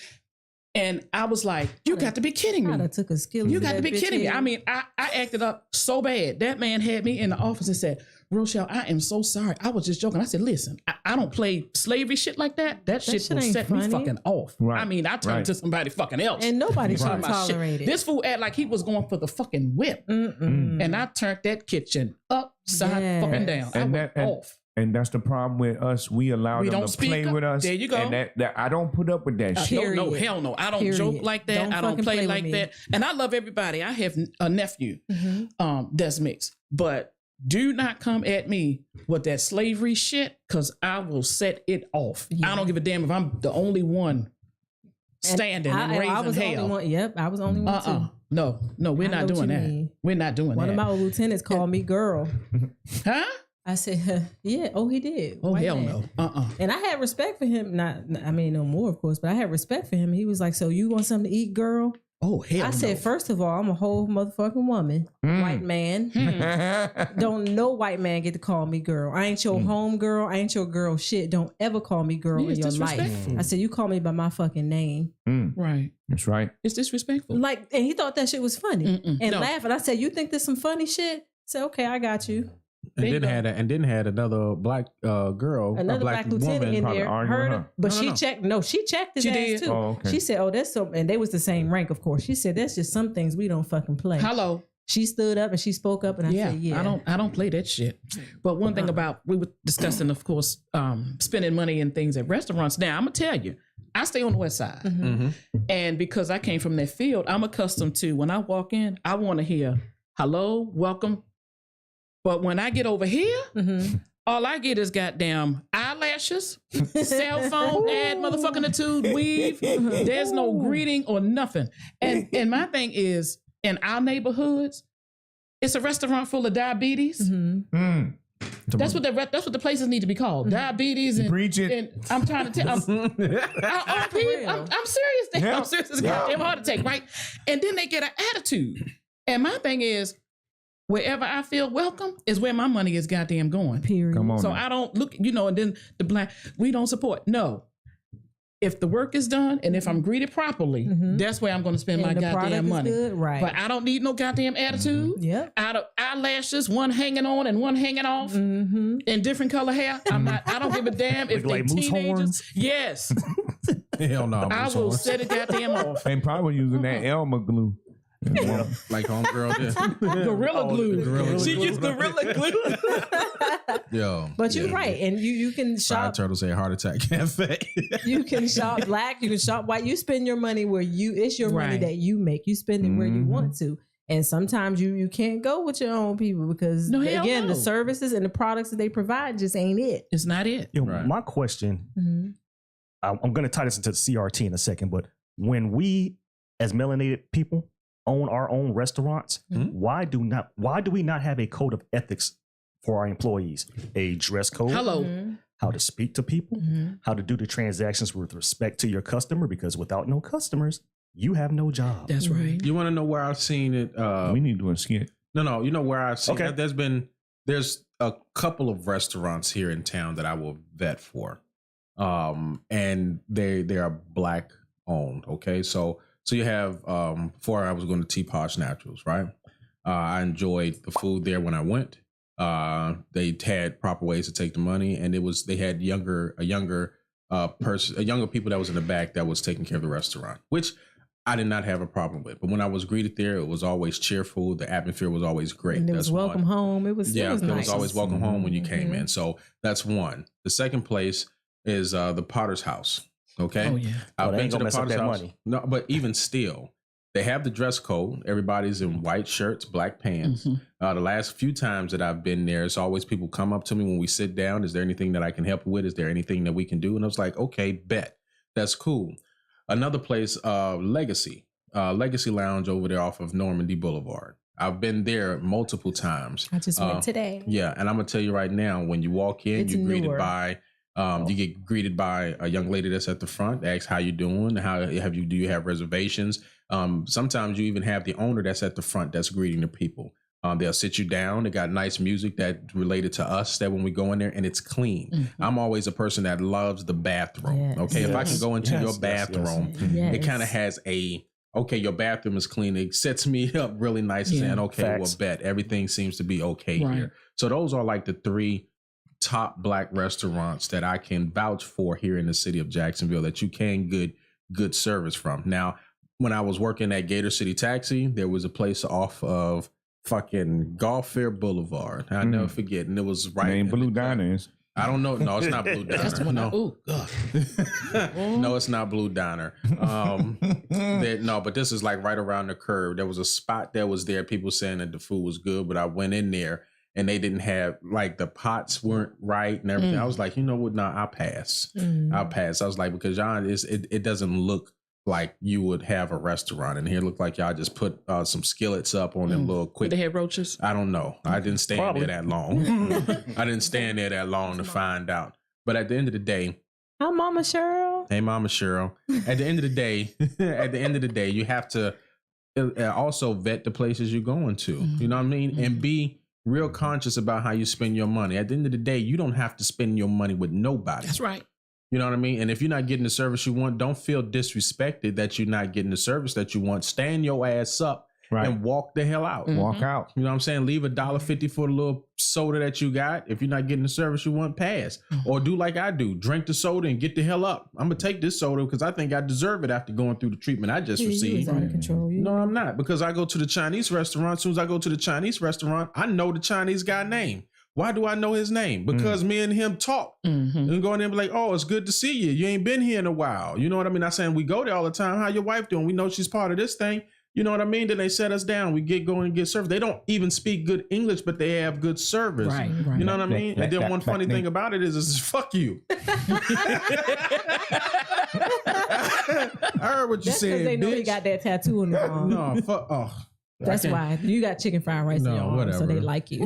And I was like, you got to be kidding me. Took a skill. You got to be kidding me. I mean, I acted up so bad. That man had me in the office and said, Rochelle, I am so sorry. I was just joking. I said, listen, I don't play slavery shit like that. That shit will set me fucking off. Right. I mean, I turned to somebody fucking else. And nobody should tolerate it. This fool act like he was going for the fucking whip. And I turned that kitchen upside fucking down. I went off. And that's the problem with us. We allow them to play with us. There you go. And that I don't put up with that shit. No, hell no. I don't joke like that. I don't play like that. And I love everybody. I have a nephew that's mixed. But do not come at me with that slavery shit, because I will set it off. Yeah. I don't give a damn if I'm the only one standing and raising hell. I was the only one. Yep, I was the only one too. No, we're not doing that. We're not doing that. One of my lieutenants called me girl. Huh? I said, yeah. Oh, he did. Oh, hell no. And I had respect for him. No more, of course, but I had respect for him. He was like, so you want something to eat, girl? Oh, hell no. I said, first of all, I'm a whole motherfucking woman. White man. Don't no white man get to call me girl. I ain't your home girl. I ain't your girl shit. Don't ever call me girl in your life. I said, you call me by my fucking name. Right. That's right. It's disrespectful. Like, and he thought that shit was funny. And laughed. And I said, you think this some funny shit? I said, okay, I got you. And then had another black girl, another black lieutenant in there. Heard her, but she checked. No, she checked his ass too. Oh, okay. She said, "Oh, that's so." And they was the same rank, of course. She said, "That's just some things we don't fucking play." Hello. She stood up and she spoke up, and I said, "Yeah, I don't play that shit." But one thing about we were discussing, of course, spending money and things at restaurants. Now I'm gonna tell you, I stay on the west side, and because I came from that field, I'm accustomed to when I walk in, I want to hear hello, welcome. But when I get over here, all I get is goddamn eyelashes, cell phone ad, motherfucking attitude, weave. There's no greeting or nothing. And my thing is, in our neighborhoods, it's a restaurant full of diabetes. That's what the places need to be called. Diabetes and preach it. And I'm trying to tell. I'm serious. I'm serious. It's a goddamn heart attack, right? And then they get an attitude. And my thing is, wherever I feel welcome is where my money is goddamn going. Period. Come on so now. I don't look, and then the black, we don't support. No. if the work is done and if I'm greeted properly, that's where I'm going to spend my goddamn money. Good, right? But I don't need no goddamn attitude. Yeah. Out of eyelashes, one hanging on and one hanging off, and different color hair. I don't give a damn if they like moose teenagers. horns? Yes, Hell no. I will set it goddamn off. And probably using that Elmer glue. Like homegirl did. Gorilla glue. Gorilla She glue. used gorilla glue. Yo. But you're right, and you can Five shop. Turtles say Heart Attack Cafe. You can shop black. You can shop white. You spend your money where it's your money Right. that you make. You spend it where you want to. And sometimes you can't go with your own people because No, hell again, no. the services and the products that they provide just ain't it. It's not it. Yo, Right. my question, I'm going to tie this into CRT in a second, but when we as melanated people own our own restaurants, why do we not have a code of ethics for our employees? A dress code? Hello. How to speak to people? How to do the transactions with respect to your customer? Because without no customers, you have no job. That's right. You want to know where I've seen it? We need to do a skit. No. You know where I've seen Okay. it? There's a couple of restaurants here in town that I will vet for. And they are black owned. Okay. So you have, before I was going to Teapot Naturals, right? I enjoyed the food there when I went. They had proper ways to take the money, and they had a younger people that was in the back that was taking care of the restaurant, which I did not have a problem with. But when I was greeted there, it was always cheerful. The atmosphere was always great. And it was welcome home. It was it nice. was always welcome home when you came in. So that's one. The second place is the Potter's House. Okay. Oh, yeah. I've they been ain't to gonna the mess up Potter's that House. money. No, but even still, they have the dress code. Everybody's in white shirts, black pants. The last few times that I've been there, it's always people come up to me when we sit down. Is there anything that I can help you with? Is there anything that we can do? And I was like, okay, bet. That's cool. Another place, Legacy Lounge over there off of Normandy Boulevard. I've been there multiple times. I just went today. Yeah, and I'm gonna tell you right now, when you walk in, It's you're greeted newer. by you get greeted by a young lady that's at the front, asks how you doing, do you have reservations? Sometimes you even have the owner that's at the front that's greeting the people. They'll sit you down. They got nice music that related to us that when we go in there, and it's clean. I'm always a person that loves the bathroom. Yes. Okay, if I can go into your Yes. bathroom, Yes. it kind of has your bathroom is clean. It sets me up really nice and saying, okay, Facts. well, bet everything seems to be okay Right. here. So those are like the three top black restaurants that I can vouch for here in the city of Jacksonville that you can get good service from. Now, when I was working at Gator City Taxi, there was a place off of fucking Gulf Fair Boulevard. I never forget, and it was right Name in Blue the- Diner is. I don't know. No, it's not Blue Diner. That's the one. No. Oh God. No, it's not Blue Diner. But this is like right around the curve. There was a spot that was there. People saying that the food was good, but I went in there and they didn't have, like, the pots weren't right and everything. I was like, you know what? No, I'll pass. I'll pass. I was like, because y'all, it doesn't look like you would have a restaurant in here. It looked like y'all just put some skillets up on them little quick. They had roaches. I don't know. I didn't stand Probably. there that long. I didn't stand there that long to find out. But at the end of the day, Hi, Mama Cheryl. hey, Mama Cheryl. At the end of the day, you have to also vet the places you're going to. You know what I mean? And be real conscious about how you spend your money. At the end of the day, you don't have to spend your money with nobody. That's right. You know what I mean? And if you're not getting the service you want, don't feel disrespected that you're not getting the service that you want. Stand your ass up and walk the hell out. Walk out. You know what I'm saying? Leave $1.50 for the little soda that you got. If you're not getting the service you want, pass. Or do like I do. Drink the soda and get the hell up. I'm going to take this soda because I think I deserve it after going through the treatment I just You was received. out of control. No, I'm not. Because I go to the Chinese restaurant. As soon as I go to the Chinese restaurant, I know the Chinese guy name. Why do I know his name? Because me and him talk. And go in there and be like, oh, it's good to see you. You ain't been here in a while. You know what I mean? I'm saying we go there all the time. How your wife doing? We know she's part of this thing. You know what I mean? Then they set us down. We get going and get service. They don't even speak good English, but they have good service. Right. You know what I mean? And then one funny thing about it is fuck you. I heard what you That's said, because they know bitch. he got that tattoo on the arm. No, fuck. Oh. That's why you got chicken fried rice in No, your arm, so whatever. they like you.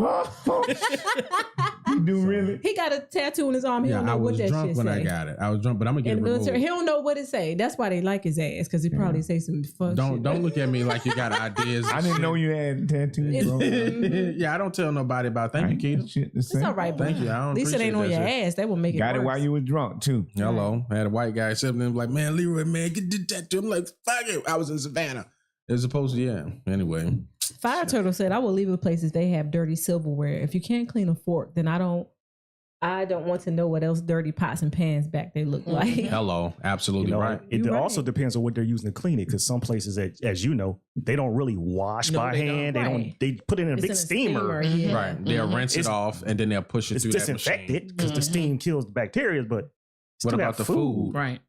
You do really? He got a tattoo on his arm. He don't I know what was that drunk shit when say. I got it. I was drunk, but I'm gonna get In it the military, removed. he don't know what it say. That's why they like his ass, because he probably say some fuck shit. Don't look at me like you got ideas. I didn't know you had tattoos, bro. Yeah, I don't tell nobody about. Thank you, Keita. It's all right, bro. Thank you. I don't At least it ain't on appreciate your that shit. ass. That will make it Got it worse. while you were drunk too. Hello. I had a white guy sitting there like, man, Leroy, man, get the tattoo. I'm like, fuck it. I was in Savannah. As opposed to, yeah. Anyway. Fire Turtle said, I will leave a place if they have dirty silverware. If you can't clean a fork, then I don't want to know what else dirty pots and pans back they look like. Hello. Absolutely right. It also depends on what they're using to clean it, because some places, as you know, they don't really wash by hand. They put it in a big steamer. Right. They'll rinse it off and then they'll push it It's through disinfected because the steam kills the bacteria, but What about the food? Right.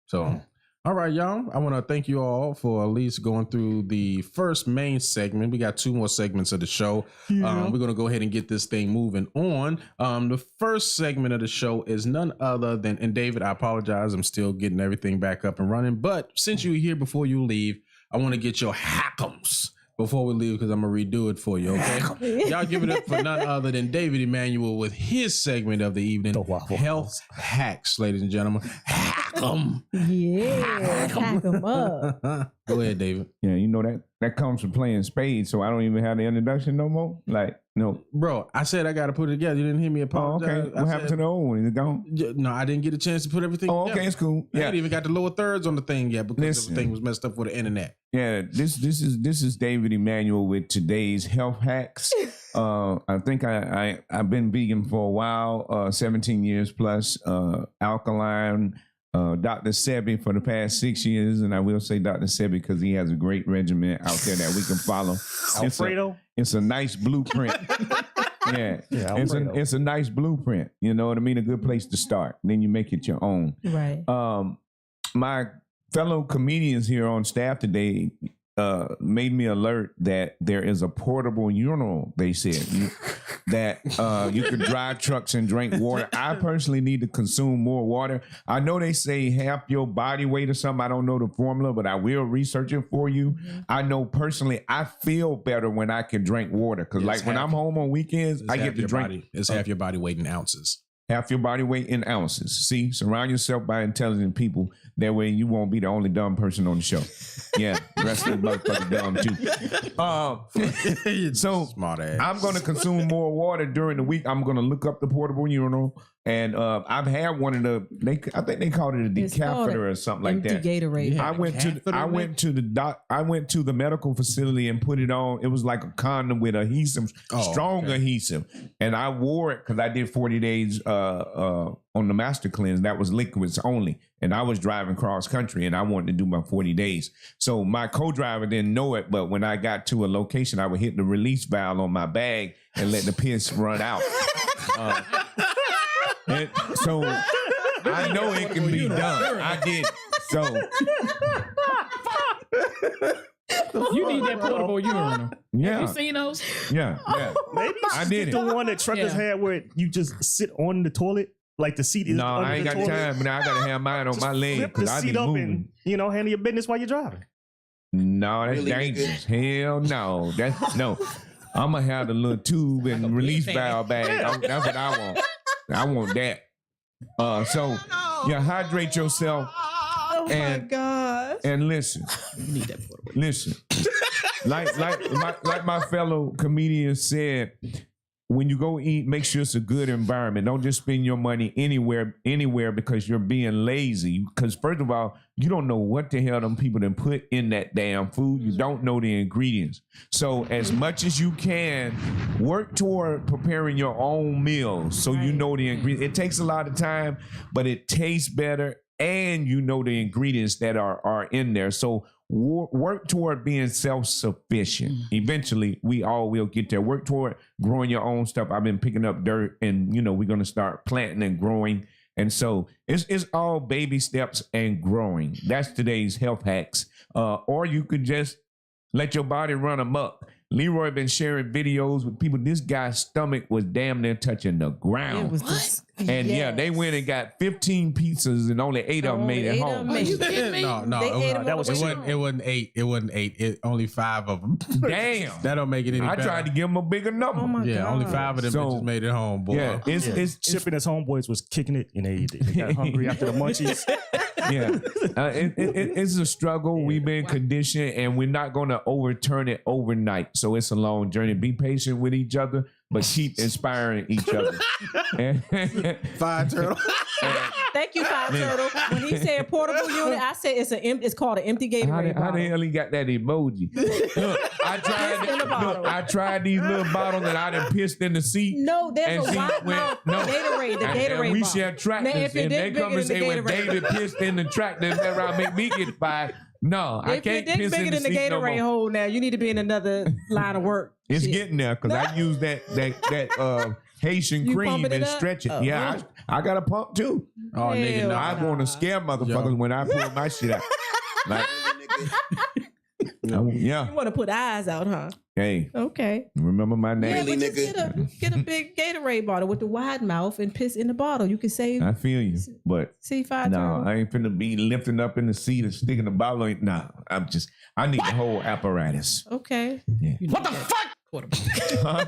So, all right, y'all. I want to thank you all for at least going through the first main segment. We got 2 more segments of the show. We're going to go ahead and get this thing moving on. The first segment of the show is none other than, and David, I apologize. I'm still getting everything back up and running. But since you're here before you leave, I want to get your hackums before we leave, because I'm going to redo it for you, okay? Y'all give it up for none other than David Emmanuel with his segment of the evening, Health Hacks, ladies and gentlemen. Hack 'em. Yeah, hack 'em up. Go ahead, David. Yeah, you know that comes from playing spades, so I don't even have the introduction no more. Like, no. Bro, I said I got to put it together. You didn't hear me apologize. Oh, okay. What happened to the old one? Is it gone? No, I didn't get a chance to put everything Oh, together. okay, it's cool. I Yeah. ain't even got the lower thirds on the thing yet because Listen. everything was messed up with the internet. Yeah, this is David Emmanuel with today's Health Hacks. I think I've been vegan for a while, 17 years plus, alkaline. Dr. Sebi for the past 6 years, and I will say Dr. Sebi because he has a great regimen out there that we can follow. Alfredo? It's a nice blueprint. Yeah, it's a nice blueprint. You know what I mean? A good place to start. Then you make it your own. Right. My fellow comedians here on staff today made me alert that there is a portable urinal, they said, that you could drive trucks and drink water. I personally need to consume more water. I know they say half your body weight or something. I don't know the formula, but I will research it for you. Mm-hmm. I know personally I feel better when I can drink water, because like when I'm home on weekends, I get to drink. It's half your body weight in ounces. Half your body weight in ounces. See, surround yourself by intelligent people. That way you won't be the only dumb person on the show. Yeah, the rest of the motherfuckers dumb too. So smart ass. I'm going to consume more water during the week. I'm going to look up the portable urinal. And I've had one of the, I think they called it a decatheter or something like that. Gatorade. I went to the medical facility and put it on. It was like a condom with adhesive, strong adhesive. And I wore it because I did 40 days on the Master Cleanse. That was liquids only. And I was driving cross country and I wanted to do my 40 days. So my co-driver didn't know it, but when I got to a location, I would hit the release valve on my bag and let the piss run out. And so I know it can be done. I did. So you need that portable urinal. Yeah. Have you seen those? Yeah. Maybe I did the it. one that truckers had where you just sit on the toilet, like the seat is. No, under I ain't the got toilet. time, but I gotta have mine on Just my leg flip the because I be seat up moving. and handle your business while you're driving. No, that's Really, dangerous. Hell no. No. I'm gonna have the little tube and release valve bag. That's what I want. I want that. So hydrate yourself. Oh my God. And listen. You need that portable. Listen. like my fellow comedian said, when you go eat, make sure it's a good environment. Don't just spend your money anywhere because you're being lazy. Because first of all, you don't know what the hell them people done put in that damn food. You don't know the ingredients. So as much as you can, work toward preparing your own meals so you know the ingredients. It takes a lot of time, but it tastes better, and you know the ingredients that are in there. So work toward being self-sufficient. Eventually, we all will get there. Work toward growing your own stuff. I've been picking up dirt, and we're going to start planting and growing. And so it's all baby steps and growing. That's today's health hacks. Or you could just let your body run amok. Leroy been sharing videos with people. This guy's stomach was damn near touching the ground. It was this, and yeah, they went and got 15 pizzas and only 8 of them made it home. Are you kidding me? No, that was it wasn't 8. It wasn't 8. Only 5 of them. Damn, that don't make it any better. I tried to give him a bigger number. Oh my God. Only 5 of them bitches made it home, boy. Yeah, it's Chip and his homeboys was kicking it, and they got hungry after the munchies. Yeah, it's a struggle. We've been conditioned, and we're not going to overturn it overnight. So it's a long journey. Be patient with each other, but keep inspiring each other. Fire Turtle. Thank you, Fire Turtle. When he said portable unit, I said it's called an empty Gatorade How the bottle. hell he got that emoji? Look, I tried these little bottles and I done pissed in the seat. No, there's and a she wide went, mouth no. Gatorade, the And Gatorade we bottle. share tractors, Now, if your and they dick come bigger and than say, the when Gatorade. David pissed in the tractor, that I make me get fired. No, I If your can't dick's piss bigger in the than the seat no Gatorade more. hole now, you need to be in another line of work. It's Shit. getting there because I use that Haitian You cream pumping it and up? stretch it. Oh. Yeah, I got a pump too. Oh, nigga, Hell no. I want to scare motherfuckers when I pull my shit out. Like, yeah. You want to put eyes out, huh? Hey, Okay. remember my Yeah, name? but just get a big Gatorade bottle with the wide mouth and piss in the bottle. You can save. I feel you, but C5 no, turtle. I ain't finna be lifting up in the seat and sticking the bottle in. Nah, I need the whole apparatus. Okay. What the fuck? Huh?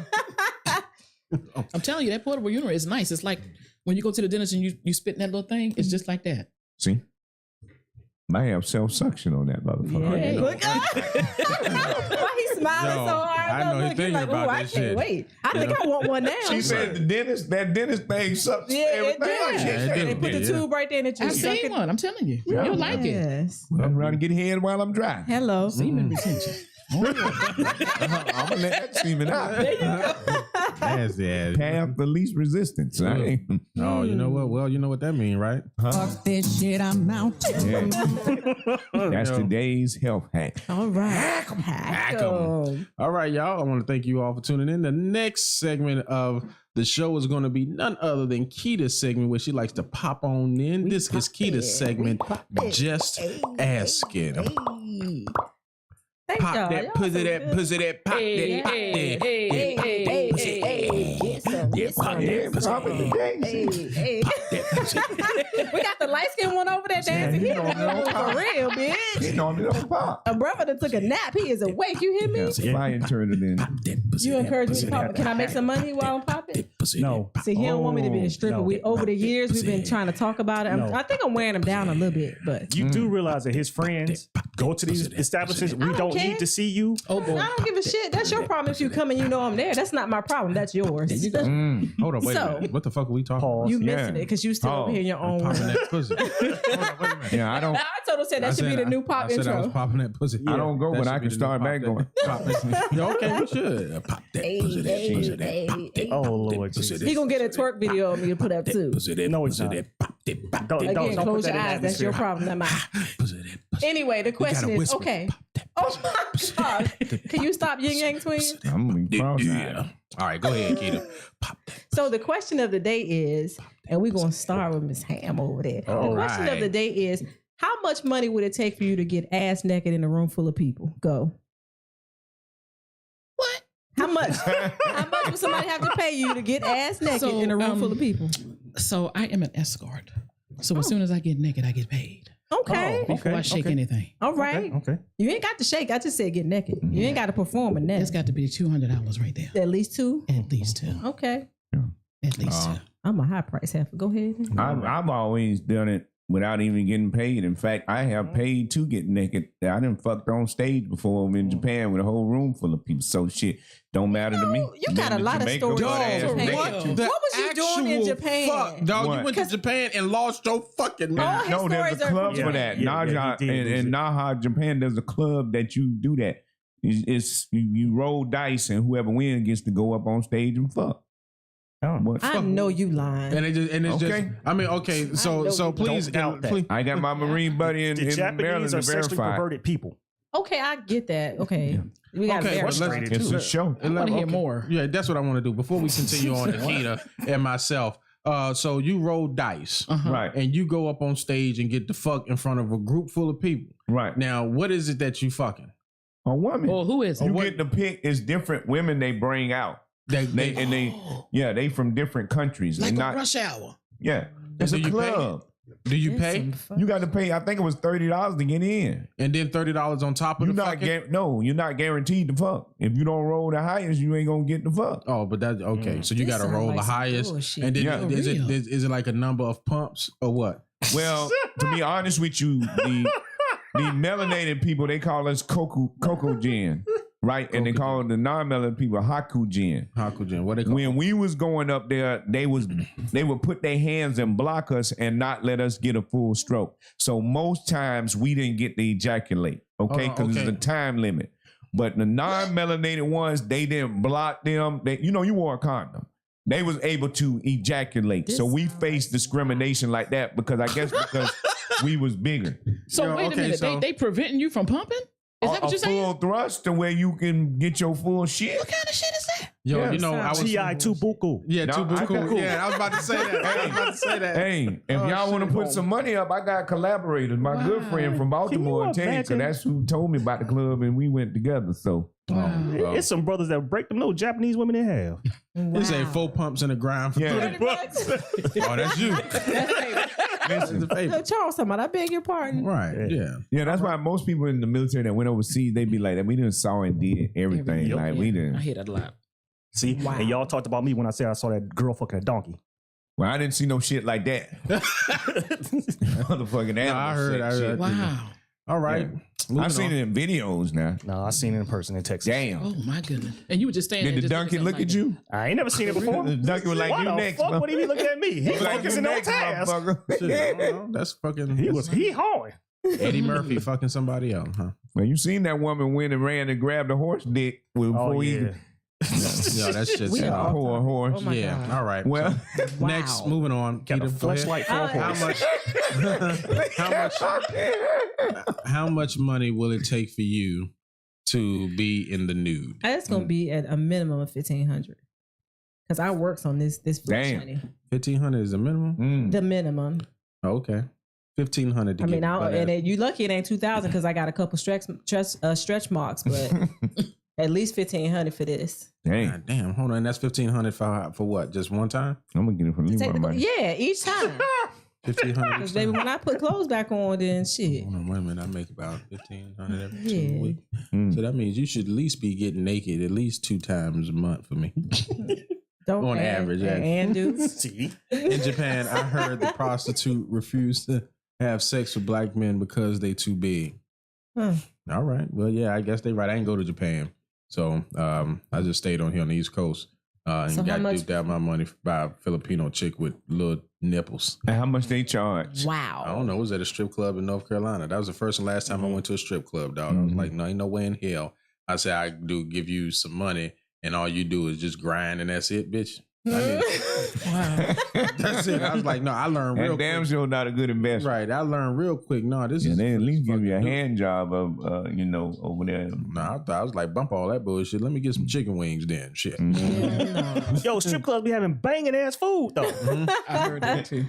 I'm telling you, that portable unit is nice. It's like when you go to the dentist and you spit in that little thing. It's just like that. See? Might have self-suction on that motherfucker. Hey, look. Why he smiling Yo, so hard? I know Look, he thinking like, about "Ooh, I this can't shit." wait. I think I want one now. She said that dentist thing sucks Yeah, it everything. does. Yeah, it They do. put the Yeah. tube right there and it I've just suck seen it. one. I'm telling you. You'll like it. Yes. I'm trying to get head while I'm driving. Hello. Semen retention. I'm gonna let that semen out. Yes, yeah. Path the least resistance. I ain't. Oh, you know what? Well, you know what that means, right? Fuck this shit, I'm out. Yeah. That's today's health hack. All right. Hack 'em. All right, y'all. I want to thank you all for tuning in. The next segment of the show is going to be none other than Keita's segment, where she likes to pop on in. This is Keita's segment, Just Asking. Hey. Thank Pop y'all. that Y'all pussy, so that good. pussy, that pop that, pop that. Get some, get some, get some. Hey. We got the light skinned one over there dancing. He don't know for real, bitch. He normally don't pop. A brother that took a nap. He is awake. You hear me? If I ain't turn it in. You encourage me to pop. Can I make some money while I'm popping? No. See, he don't want me to be a stripper. no. We over the years we've been trying to talk about it. No. I think I'm wearing him down a little bit, but You do realize that his friends go to these establishments. We don't care. need to see you. Oh boy. I don't give a shit. That's your problem if you come and you know I'm there. That's not my problem. That's yours. Hold on, wait So- a minute. What the fuck are we talking about? Pause. You Yeah. missing it because you still over here in your own Popping world. that pussy. Hold on, wait a minute. Yeah, I don't. I told him said that should be the new pop I said I was intro. popping that pussy. I don't go, That but should I be can the new start pop back that- going. pop that- Yeah, okay, we should. Pop that pussy, that pussy, that. Oh Lord Jesus. He gonna get a twerk video of me to put up too. No, it's not. Don't Again, put close that your in eyes. That's your atmosphere. problem, not mine. Anyway, the question is, okay. Oh my God. Can you stop Yin Yang Twins? I'm gonna be cross-eyed. Yeah. All right, go ahead, Keita. Pop that. So the question of the day is, and we're gonna start with Miss Ham over there. The question of right. the day is, how much money would it take for you to get ass naked in a room full of people? Go. What? How much? How much would somebody have to pay you to get ass naked So, in a room full of people? So I am an escort. So as soon as I get naked, I get paid. Okay. Before I shake anything. All right. Okay. You ain't got to shake. I just said get naked. You ain't got to perform in that. It's got to be $200 right there. At least two. At least two. Okay. At least two. I'm a high price heifer. Go ahead. I've always done it without even getting paid. In fact, I have paid to get naked. I done fucked on stage before over in Japan with a whole room full of people. So shit don't matter to me. You got a lot of stories. What What was you doing in Japan? Fuck, dog, What? you went to Japan and lost your fucking mind. All his No, there's a stories are club from for Japan. that. Yeah, Naha he did lose in it. Naha, Japan, there's a club that you do that. It's you roll dice and whoever wins gets to go up on stage and fuck. What? I know you lying. And it's Okay. just. I mean, okay. So please, doubt that. please. I got my Marine buddy in The Maryland Japanese to are sexually verify. perverted people. Okay, I get that. Okay. We got Okay, to but verify. let's- It's a show. I want to hear more. Yeah, that's what I want to do. Before we continue on to Keita and myself. So you roll dice, Right. and you go up on stage and get the fuck in front of a group full of people. Right. Now, what is it that you fucking? A woman. Or who is it? You get the pick. It's different women they bring out. They from different countries. Like They a not rush hour. Yeah, it's a club. Do you pay? You got to pay. I think it was $30 to get in, and then $30 on top of you're the not fucking. No, you're not guaranteed to fuck. If you don't roll the highest, you ain't gonna get the fuck. Oh, but that's okay. So you got to roll the highest, and then is it like a number of pumps or what? Well, to be honest with you, the melanated people, they call us cocoa gin. Right, and they call the non-melanated people Hakujin. Hakujin, what they call? When we was going up there, they would put their hands and block us and not let us get a full stroke. So most times we didn't get to ejaculate, okay, because there's a time limit. But the non-melanated ones, they didn't block them. You wore a condom. They was able to ejaculate. So we faced discrimination like that because because we was bigger. So wait a minute, they preventing you from pumping? Is that what you're saying? Full thrust to where you can get your full shit. What kind of shit is that? Yo, I was T.I. Tubuku. Yeah, Tubuku. Yeah, I was about to say that. Hey, if y'all want to put some money up, I got collaborators. My good friend from Baltimore, Ted, that's who told me about the club, and we went together. So it's some brothers that break them little Japanese women in half. They say 4 pumps in the ground for $30. Oh, that's you. Look, Charles, talking about, I beg your pardon. Right. Yeah. That's why most people in the military that went overseas, they be like that. We done saw and did everything. Like we didn't. I hear that a lot. See, and y'all talked about me when I said I saw that girl fucking a donkey. Well, I didn't see no shit like that. Motherfucking animal. I heard. Shit. Wow. All right. Yeah. I've seen it in videos now. No, I seen it in person in Texas. Damn. Oh my goodness. And you were just standing Did there the just donkey look at you? I ain't never seen it before. The donkey was like, Why you the next. fuck would he be looking at me? He focusing on task. Shit, I don't know. That's fucking. He hard. Eddie Murphy fucking somebody else, huh? Well, you seen that woman went and ran and grabbed a horse dick before he. Yeah, that's just poor horse. Oh my God. All right. Well, so, next, moving on. Got a fleshlight for a horse. How much money will it take for you to be in the nude? It's gonna be at a minimum of $1,500 because I works on this flesh money. $1,500 is the minimum. The minimum. Okay. $1,500. I mean, and you lucky it ain't 2,000 because I got a couple stretch marks, but at least $1,500 for this. Dang. Damn, hold on. That's $1,500 for what? Just one time? I'm gonna get it from Leroy money. Yeah, each time. $1,500. Because baby, when I put clothes back on, then shit. Hold on, wait a minute. I make about $1,500 every 2 weeks. Mm. So that means you should at least be getting naked at least 2 times a month for me. On average, and do. See? In Japan, I heard the prostitute refused to have sex with black men because they too big. Huh. All right. Well, yeah, I guess they right. I didn't go to Japan. So I just stayed on here on the East Coast and So got duped out my money by a Filipino chick with little nipples. And how much they charge? Wow. I don't know. It was at a strip club in North Carolina. That was the first and last time I went to a strip club, dog. I was like, no, ain't no way in hell. I said, I do give you some money and all you do is just grind and that's it, bitch. Wow. That's it. I was like, no, I learned real quick. Damn sure not a good investment. Right. I learned real quick. No, this is. They at least give you a fucking hand job of, over there. No, I was like, bump all that bullshit. Let me get some chicken wings then. Shit. Yo, strip clubs be having banging ass food though. I heard that too.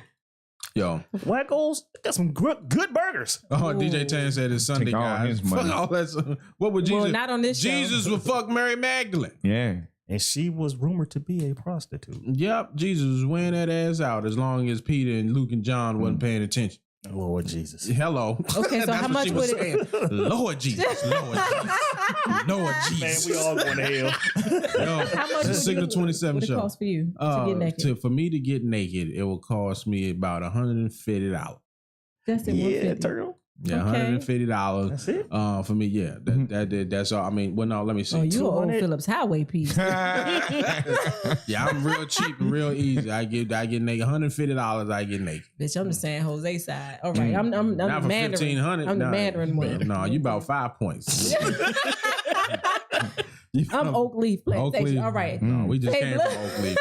Yo. Wackos got some good burgers. Oh, DJ Tan said it's Sunday, Take all guys. his money. Fuck all that. What would Jesus? Well, not on this show. Jesus would fuck Mary Magdalene. Yeah. And she was rumored to be a prostitute. Yep, Jesus was wearing that ass out as long as Peter and Luke and John wasn't paying attention. Lord Jesus. Hello. Okay, so That's how what much she was would it? saying. Lord Jesus. Lord Jesus. Lord Jesus. Man, we all going to hell. Yo, How much it's a Signal 27 would it show. cost for you to get naked? For me to get naked, it will cost me about $150. That's it. Yeah, turtle. Yeah, Okay. $150. That's it? For me, yeah. That's all. I mean, well, no, let me see. Oh, you an old 200. Phillips Highway piece. Yeah, I'm real cheap and real easy. I get naked. $150. I get naked. Bitch, I'm just saying Jose side. All right, I'm the Not for Mandarin. $1,500. I'm the Mandarin one. No, you about 5 points. I'm Oak Leaf Plantation. Oak Leaf. All right. No, we just Hey, came look. from Oak Leaf.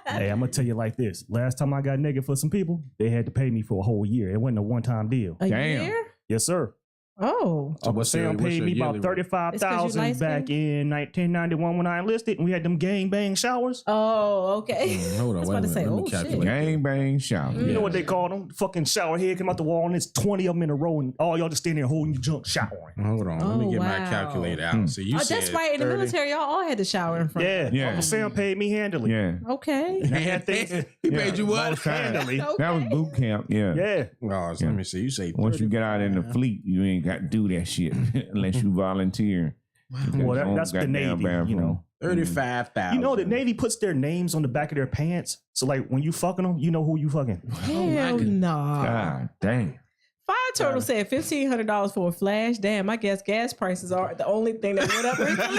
Hey, I'm gonna tell you like this. Last time I got naked for some people, they had to pay me for a whole year. It wasn't a one-time deal. A Damn. year? Yes, sir. Oh. Uncle Sam paid me about $35,000 back in 1991 when I enlisted, and we had them gang bang showers. Oh, okay. Hold on, I was about to say, oh shit. Gang bang shower. You know what they call them? Fucking shower head come out the wall, and it's 20 of them in a row, and all y'all just standing there holding your junk showering. Hold on, let me get my calculator out. So you said that's right. In the military, y'all all had to shower in front. Yeah. Uncle Sam paid me handily. Yeah. Okay. And I had things. He paid you what? Handily. Okay. That was boot camp. Yeah. Yeah. Oh, so let me see. You say Once you get out in the fleet, you ain't got to do that shit unless you volunteer. Well, that's the Navy, you know. 35,000. You know, the Navy puts their names on the back of their pants. So, like, when you fucking them, you know who you fucking. Hell no. God damn. Fire Turtle said $1,500 for a flash. Damn, I guess gas prices are the only thing that went up recently.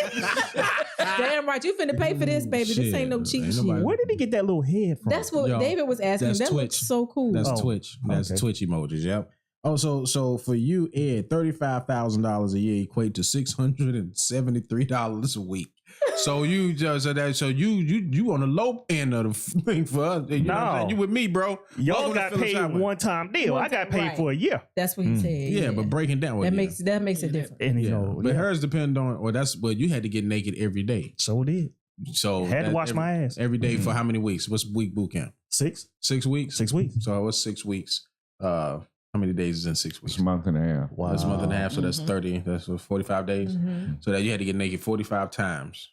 Damn right, you finna pay for this, baby. This ain't no cheap shit. Where did he get that little head from? That's what David was asking. That's That Twitch. looks so cool. That's Twitch. That's Twitch emojis. Yep. Oh, so for you, Ed, $35,000 a year equate to $673 a week. So you just so you on the low end of the thing for us. You know what I'm saying? You with me, bro. Y'all got paid one time deal. I got paid for a year. That's what he said. Yeah, but breaking down that makes it different. And you know, but hers depend on. Well, you had to get naked every day. So did. So had to wash my ass every day for how many weeks? What's week boot camp? 6 weeks. 6 weeks. So it was 6 weeks. How many days is in 6 weeks? It's a month and a half. Wow. That's a month and a half. So that's 30. That's 45 days. So that you had to get naked 45 times.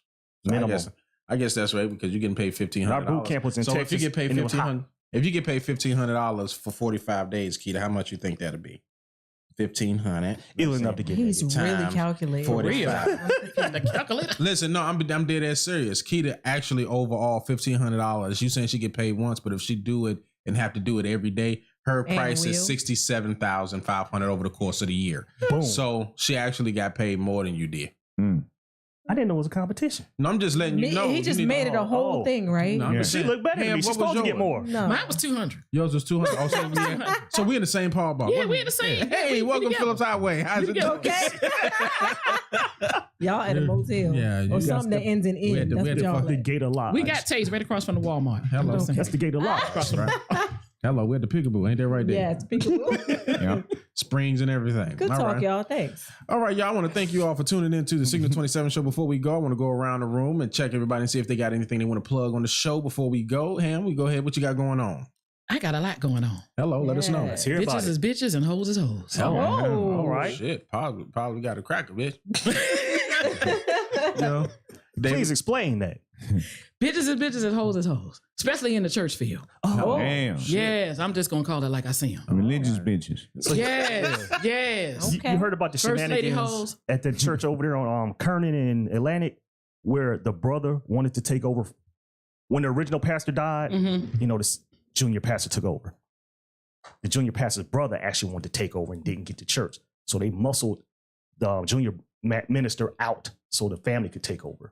So minimum. I guess that's right because you're getting paid $1,500. Our boot camp was in Texas. If you get paid $1,500 for 45 days, Keita, how much you think that'll be? $1,500. It was enough to get. He's really calculating. 45. The calculator. Listen, no, I'm dead ass serious. Keita actually overall $1,500. You saying she get paid once, but if she do it and have to do it every day, her price is $67,500 over the course of the year. Boom. So she actually got paid more than you did. I didn't know it was a competition. No, I'm just letting you know. He just made it a whole thing, right? No, But she looked better than me. She's supposed to get more. No. Mine was 200. Yours was 200. Oh, so we in the same Paul bar. Yeah, we in the same. Hey, welcome Phillips Highway. How's it going? Okay. Y'all at a motel. Or something that ends in N. That's what y'all the Gator Lodge. We got Taste right across from the Walmart. Hello. That's the Gator Lodge. Hello, we're at the Peekaboo. Ain't that right there? Yeah, it's peekaboo. Yeah. Springs and everything. Good all talk, right. y'all. Thanks. All right, y'all. I want to thank you all for tuning in to the Signal 27 show. Before we go, I want to go around the room and check everybody and see if they got anything they want to plug on the show before we go. Ham, we go ahead. What you got going on? I got a lot going on. Hello, let us know. Let's hear about Bitches is bitches and hoes is hoes. Oh, Oh. all right. Shit, probably got a cracker, bitch. You know, Please explain that. Bitches is bitches and hoes is hoes. Especially in the church field. Oh, damn. Yes, I'm just going to call it like I see them. Religious bitches. Yes, yes. You heard about the First lady shenanigans hoes. at the church over there on Kernan and Atlantic, where the brother wanted to take over when the original pastor died. You know, this junior pastor took over. The junior pastor's brother actually wanted to take over and didn't get to church, so they muscled the junior minister out so the family could take over.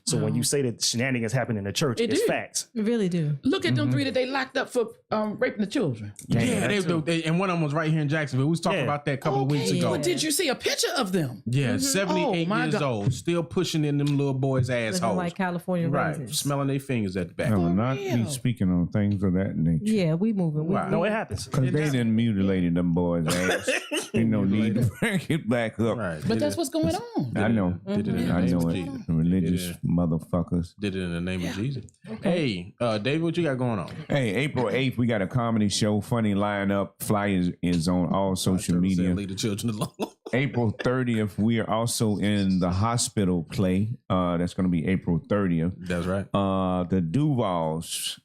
So when you say that shenanigans happen in the church, it's facts. We really do. Look at them 3 that they locked up for raping the children. Yeah, they and one of them was right here in Jacksonville. We was talking about that a couple of weeks ago. But did you see a picture of them? Yeah, 78 years old, still pushing in them little boys' assholes. Looking like California raisins. Smelling their fingers at the back. I will not be speaking on things of that nature. Yeah, we moving. No, it happens. Because they done mutilated them boys' ass. Ain't no need to bring it back up. Right. But that's what's going on. I know. Did it in the I name know of it. Jesus. Religious motherfuckers. Did it in the name of Jesus. Hey, David, what you got going on? Hey, April 8th, we got a comedy show. Funny lineup. Flyer is on all social media. Leave the children alone. April 30th, we are also in the hospital play. That's going to be April 30th. That's right. The Duvals.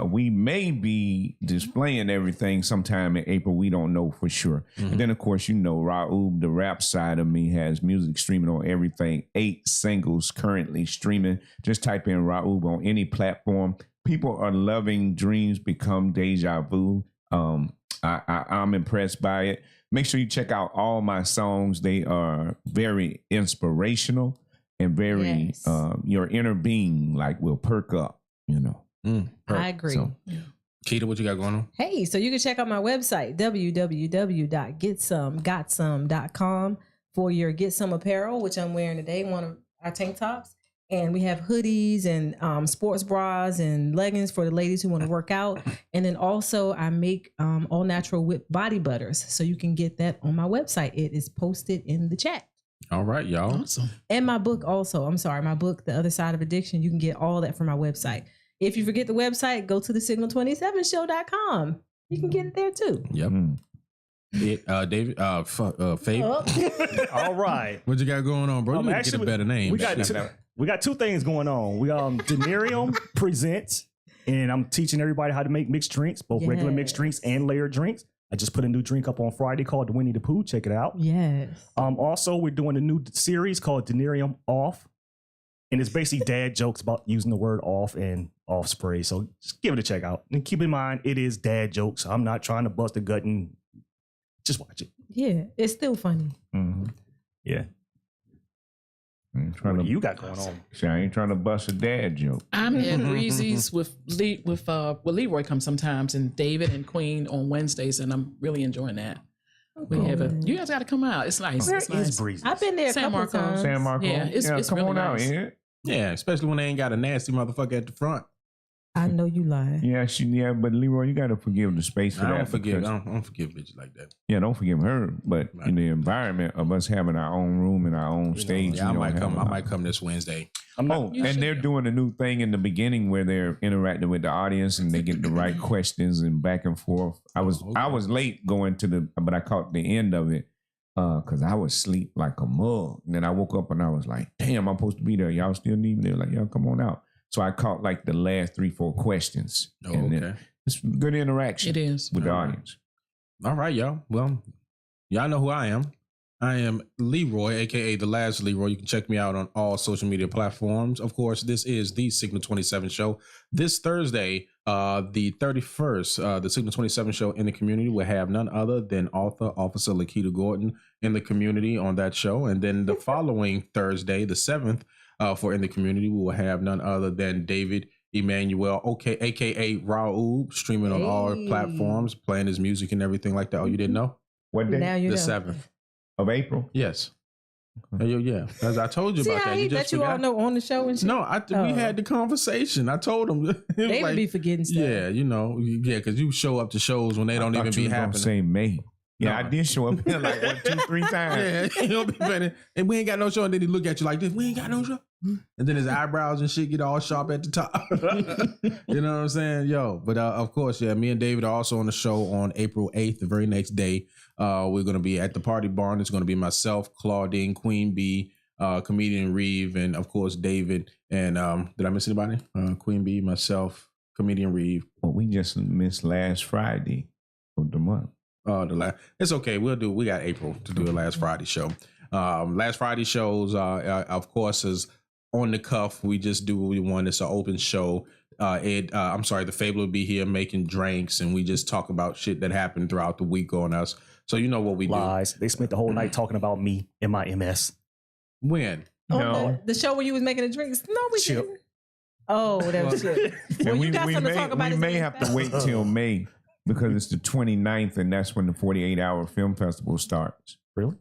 We may be displaying everything sometime in April. We don't know for sure. And then, of course, you know, Raoub, the rap side of me, has music streaming on everything. 8 singles currently streaming. Just type in Raoub on any platform. People are loving Dreams Become Deja Vu. I'm impressed by it. Make sure you check out all my songs. They are very inspirational and very, your inner being like will perk up, you know. I agree. So, Keita, what you got going on? Hey, so you can check out my website, www.getsomegotSome.com for your Get Some apparel, which I'm wearing today, one of our tank tops. And we have hoodies and sports bras and leggings for the ladies who want to work out. And then also I make all natural whipped body butters. So you can get that on my website. It is posted in the chat. All right, y'all. Awesome. And my book also. I'm sorry, my book, The Other Side of Addiction. You can get all that from my website. If you forget the website, go to the signal27show.com. You can get it there too. Yep. David, Faith. All right. What you got going on, bro? You need to get a better name. We got two things going on. We Delirium presents, and I'm teaching everybody how to make mixed drinks, both regular mixed drinks and layered drinks. I just put a new drink up on Friday called the Winnie the Pooh. Check it out. Yes. Also, we're doing a new series called Delirium Off, and it's basically dad jokes about using the word off and off spray. So just give it a check out. And keep in mind, it is dad jokes. I'm not trying to bust a gut and just watch it. Yeah, it's still funny. Mm-hmm. Yeah. What you got going on? I ain't trying to bust a dad joke. I'm at Reezy's with Leroy comes sometimes, and David and Queen on Wednesdays, and I'm really enjoying that. We have you guys got to come out. It's nice. Where it's nice. is Breezy? I've been there a couple times. San Marcos. Yeah, it's come really on nice. out, yeah. Yeah, especially when they ain't got a nasty motherfucker at the front. I know you lying. Yeah, but Leroy, you got to forgive the space for I that. don't forgive. I don't forgive bitches like that. Yeah, don't forgive her. But in the environment of us having our own room and our own stage, Yeah, I might come this Wednesday. And they're doing a new thing in the beginning where they're interacting with the audience and they get the right questions and back and forth. I was late going to but I caught the end of it because I was asleep like a mug. And then I woke up and I was like, damn, I'm supposed to be there. Y'all still need me? They're like, y'all come on out. So I caught like the last 3-4 questions. Okay. It's good interaction. It is. With the audience. All right, y'all. Well, y'all know who I am. I am Leroy, aka The Last Leroy. You can check me out on all social media platforms. Of course, this is the Signal 27 show. This Thursday, the 31st, the Signal 27 show in the community will have none other than Officer Lakita Gordon in the community on that show. And then the following Thursday, the 7th, for in the community, we will have none other than David Emmanuel, aka Raul, streaming on all platforms, playing his music and everything like that. Oh, you didn't know? What day? Now you The know. 7th. Of April? Yes. Yeah, as I told you See about how that. he You just let you all forgot. know on the show and shit? No, we had the conversation. I told him. They be forgetting stuff. Yeah, because you show up to shows when they don't even be happening. Say May. Yeah, No. I did show up here like 2-3 times. Yeah, he'll be ready. And we ain't got no show. And then he look at you like this. We ain't got no show. And then his eyebrows and shit get all sharp at the top. You know what I'm saying? But of course, me and David are also on the show on April 8th, the very next day. We're going to be at the Party Barn. It's going to be myself, Claudine, Queen Bee, comedian Reeve, and of course, David. And did I miss anybody? Queen Bee, myself, comedian Reeve. Well, we just missed last Friday of the month. It's okay. We got April to do a last Friday show. Last Friday shows, of course, is on the cuff. We just do what we want. It's an open show. The Fable will be here making drinks, and we just talk about shit that happened throughout the week on us. So you know what we Lies. They spent the whole night talking about me and my MS. When? No. The show where you was making the drinks? No, we Chip. didn't. Oh, that was shit. Well, you got something to talk about. We may have to wait till May because it's the 29th, and that's when the 48-hour film festival starts. Really?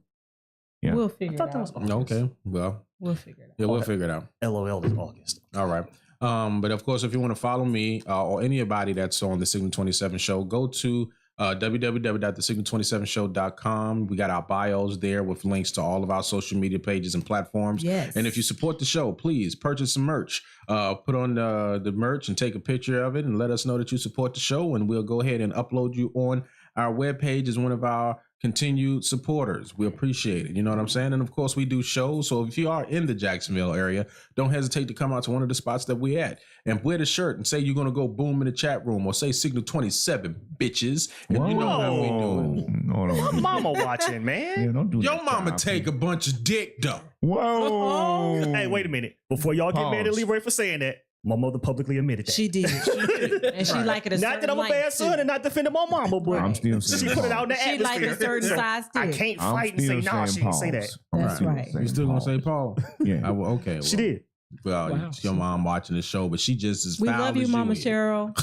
Yeah. We'll figure it out. Okay. Well, We'll figure it out. yeah, we'll figure it out. LOL is August. All right. But of course, if you want to follow me or anybody that's on the Signal 27 show, go to www.thesignal27show.com. We got our bios there with links to all of our social media pages and platforms. Yes. And if you support the show, please purchase some merch. Put on the merch and take a picture of it and let us know that you support the show. And we'll go ahead and upload you on our webpage as one of our continued supporters. We appreciate it. You know what I'm saying? And of course, we do shows. So if you are in the Jacksonville area, don't hesitate to come out to one of the spots that we at and wear the shirt and say you're going to go boom in the chat room or say Signal 27 bitches. And you know how we do it. No, My mama watching, man. Yeah, don't do Your that, mama Tom. take a bunch of dick though. Whoa. Hey, wait a minute. Before y'all get mad at Pause. Leroy for saying that, my mother publicly admitted that. She did. And she like it a Not that I'm a bad son and not defending my mama, but I'm still she saying put it out in the She like a atmosphere. certain size I dick. can't I'm fight and say, still nah, she saying didn't say that. pause. That's I'm right. still You still gonna say saying Paul? Yeah. Okay. She did. Well, Wow. your mom watching the show, but she just as We foul love you, as Mama is. Cheryl.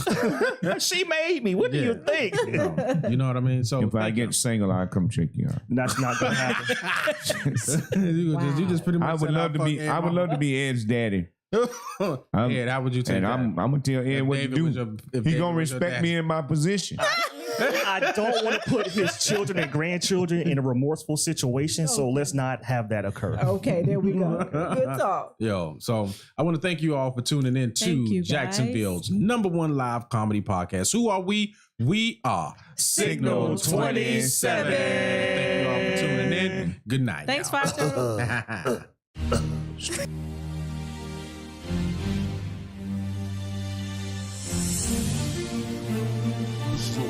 She made me. What do you think? You know what I mean? So If I get single, I'll come check you out. That's not gonna happen. you just pretty much I would love to be. I would love to be Ed's daddy. Ed, how would you take And that? I'm gonna tell Ed If what David to was do. your- if He David gonna was your respect dad. me in my position. I don't want to put his children and grandchildren in a remorseful situation, so let's not have that occur. Okay, there we go. Good talk. Yo, so I want to thank you all for tuning in Thank to you, guys. Jacksonville's #1 live comedy podcast. Who are we? We are Signal 27. Thank you all for tuning in. Good night. Thanks, y'all. 5 Turtle. So,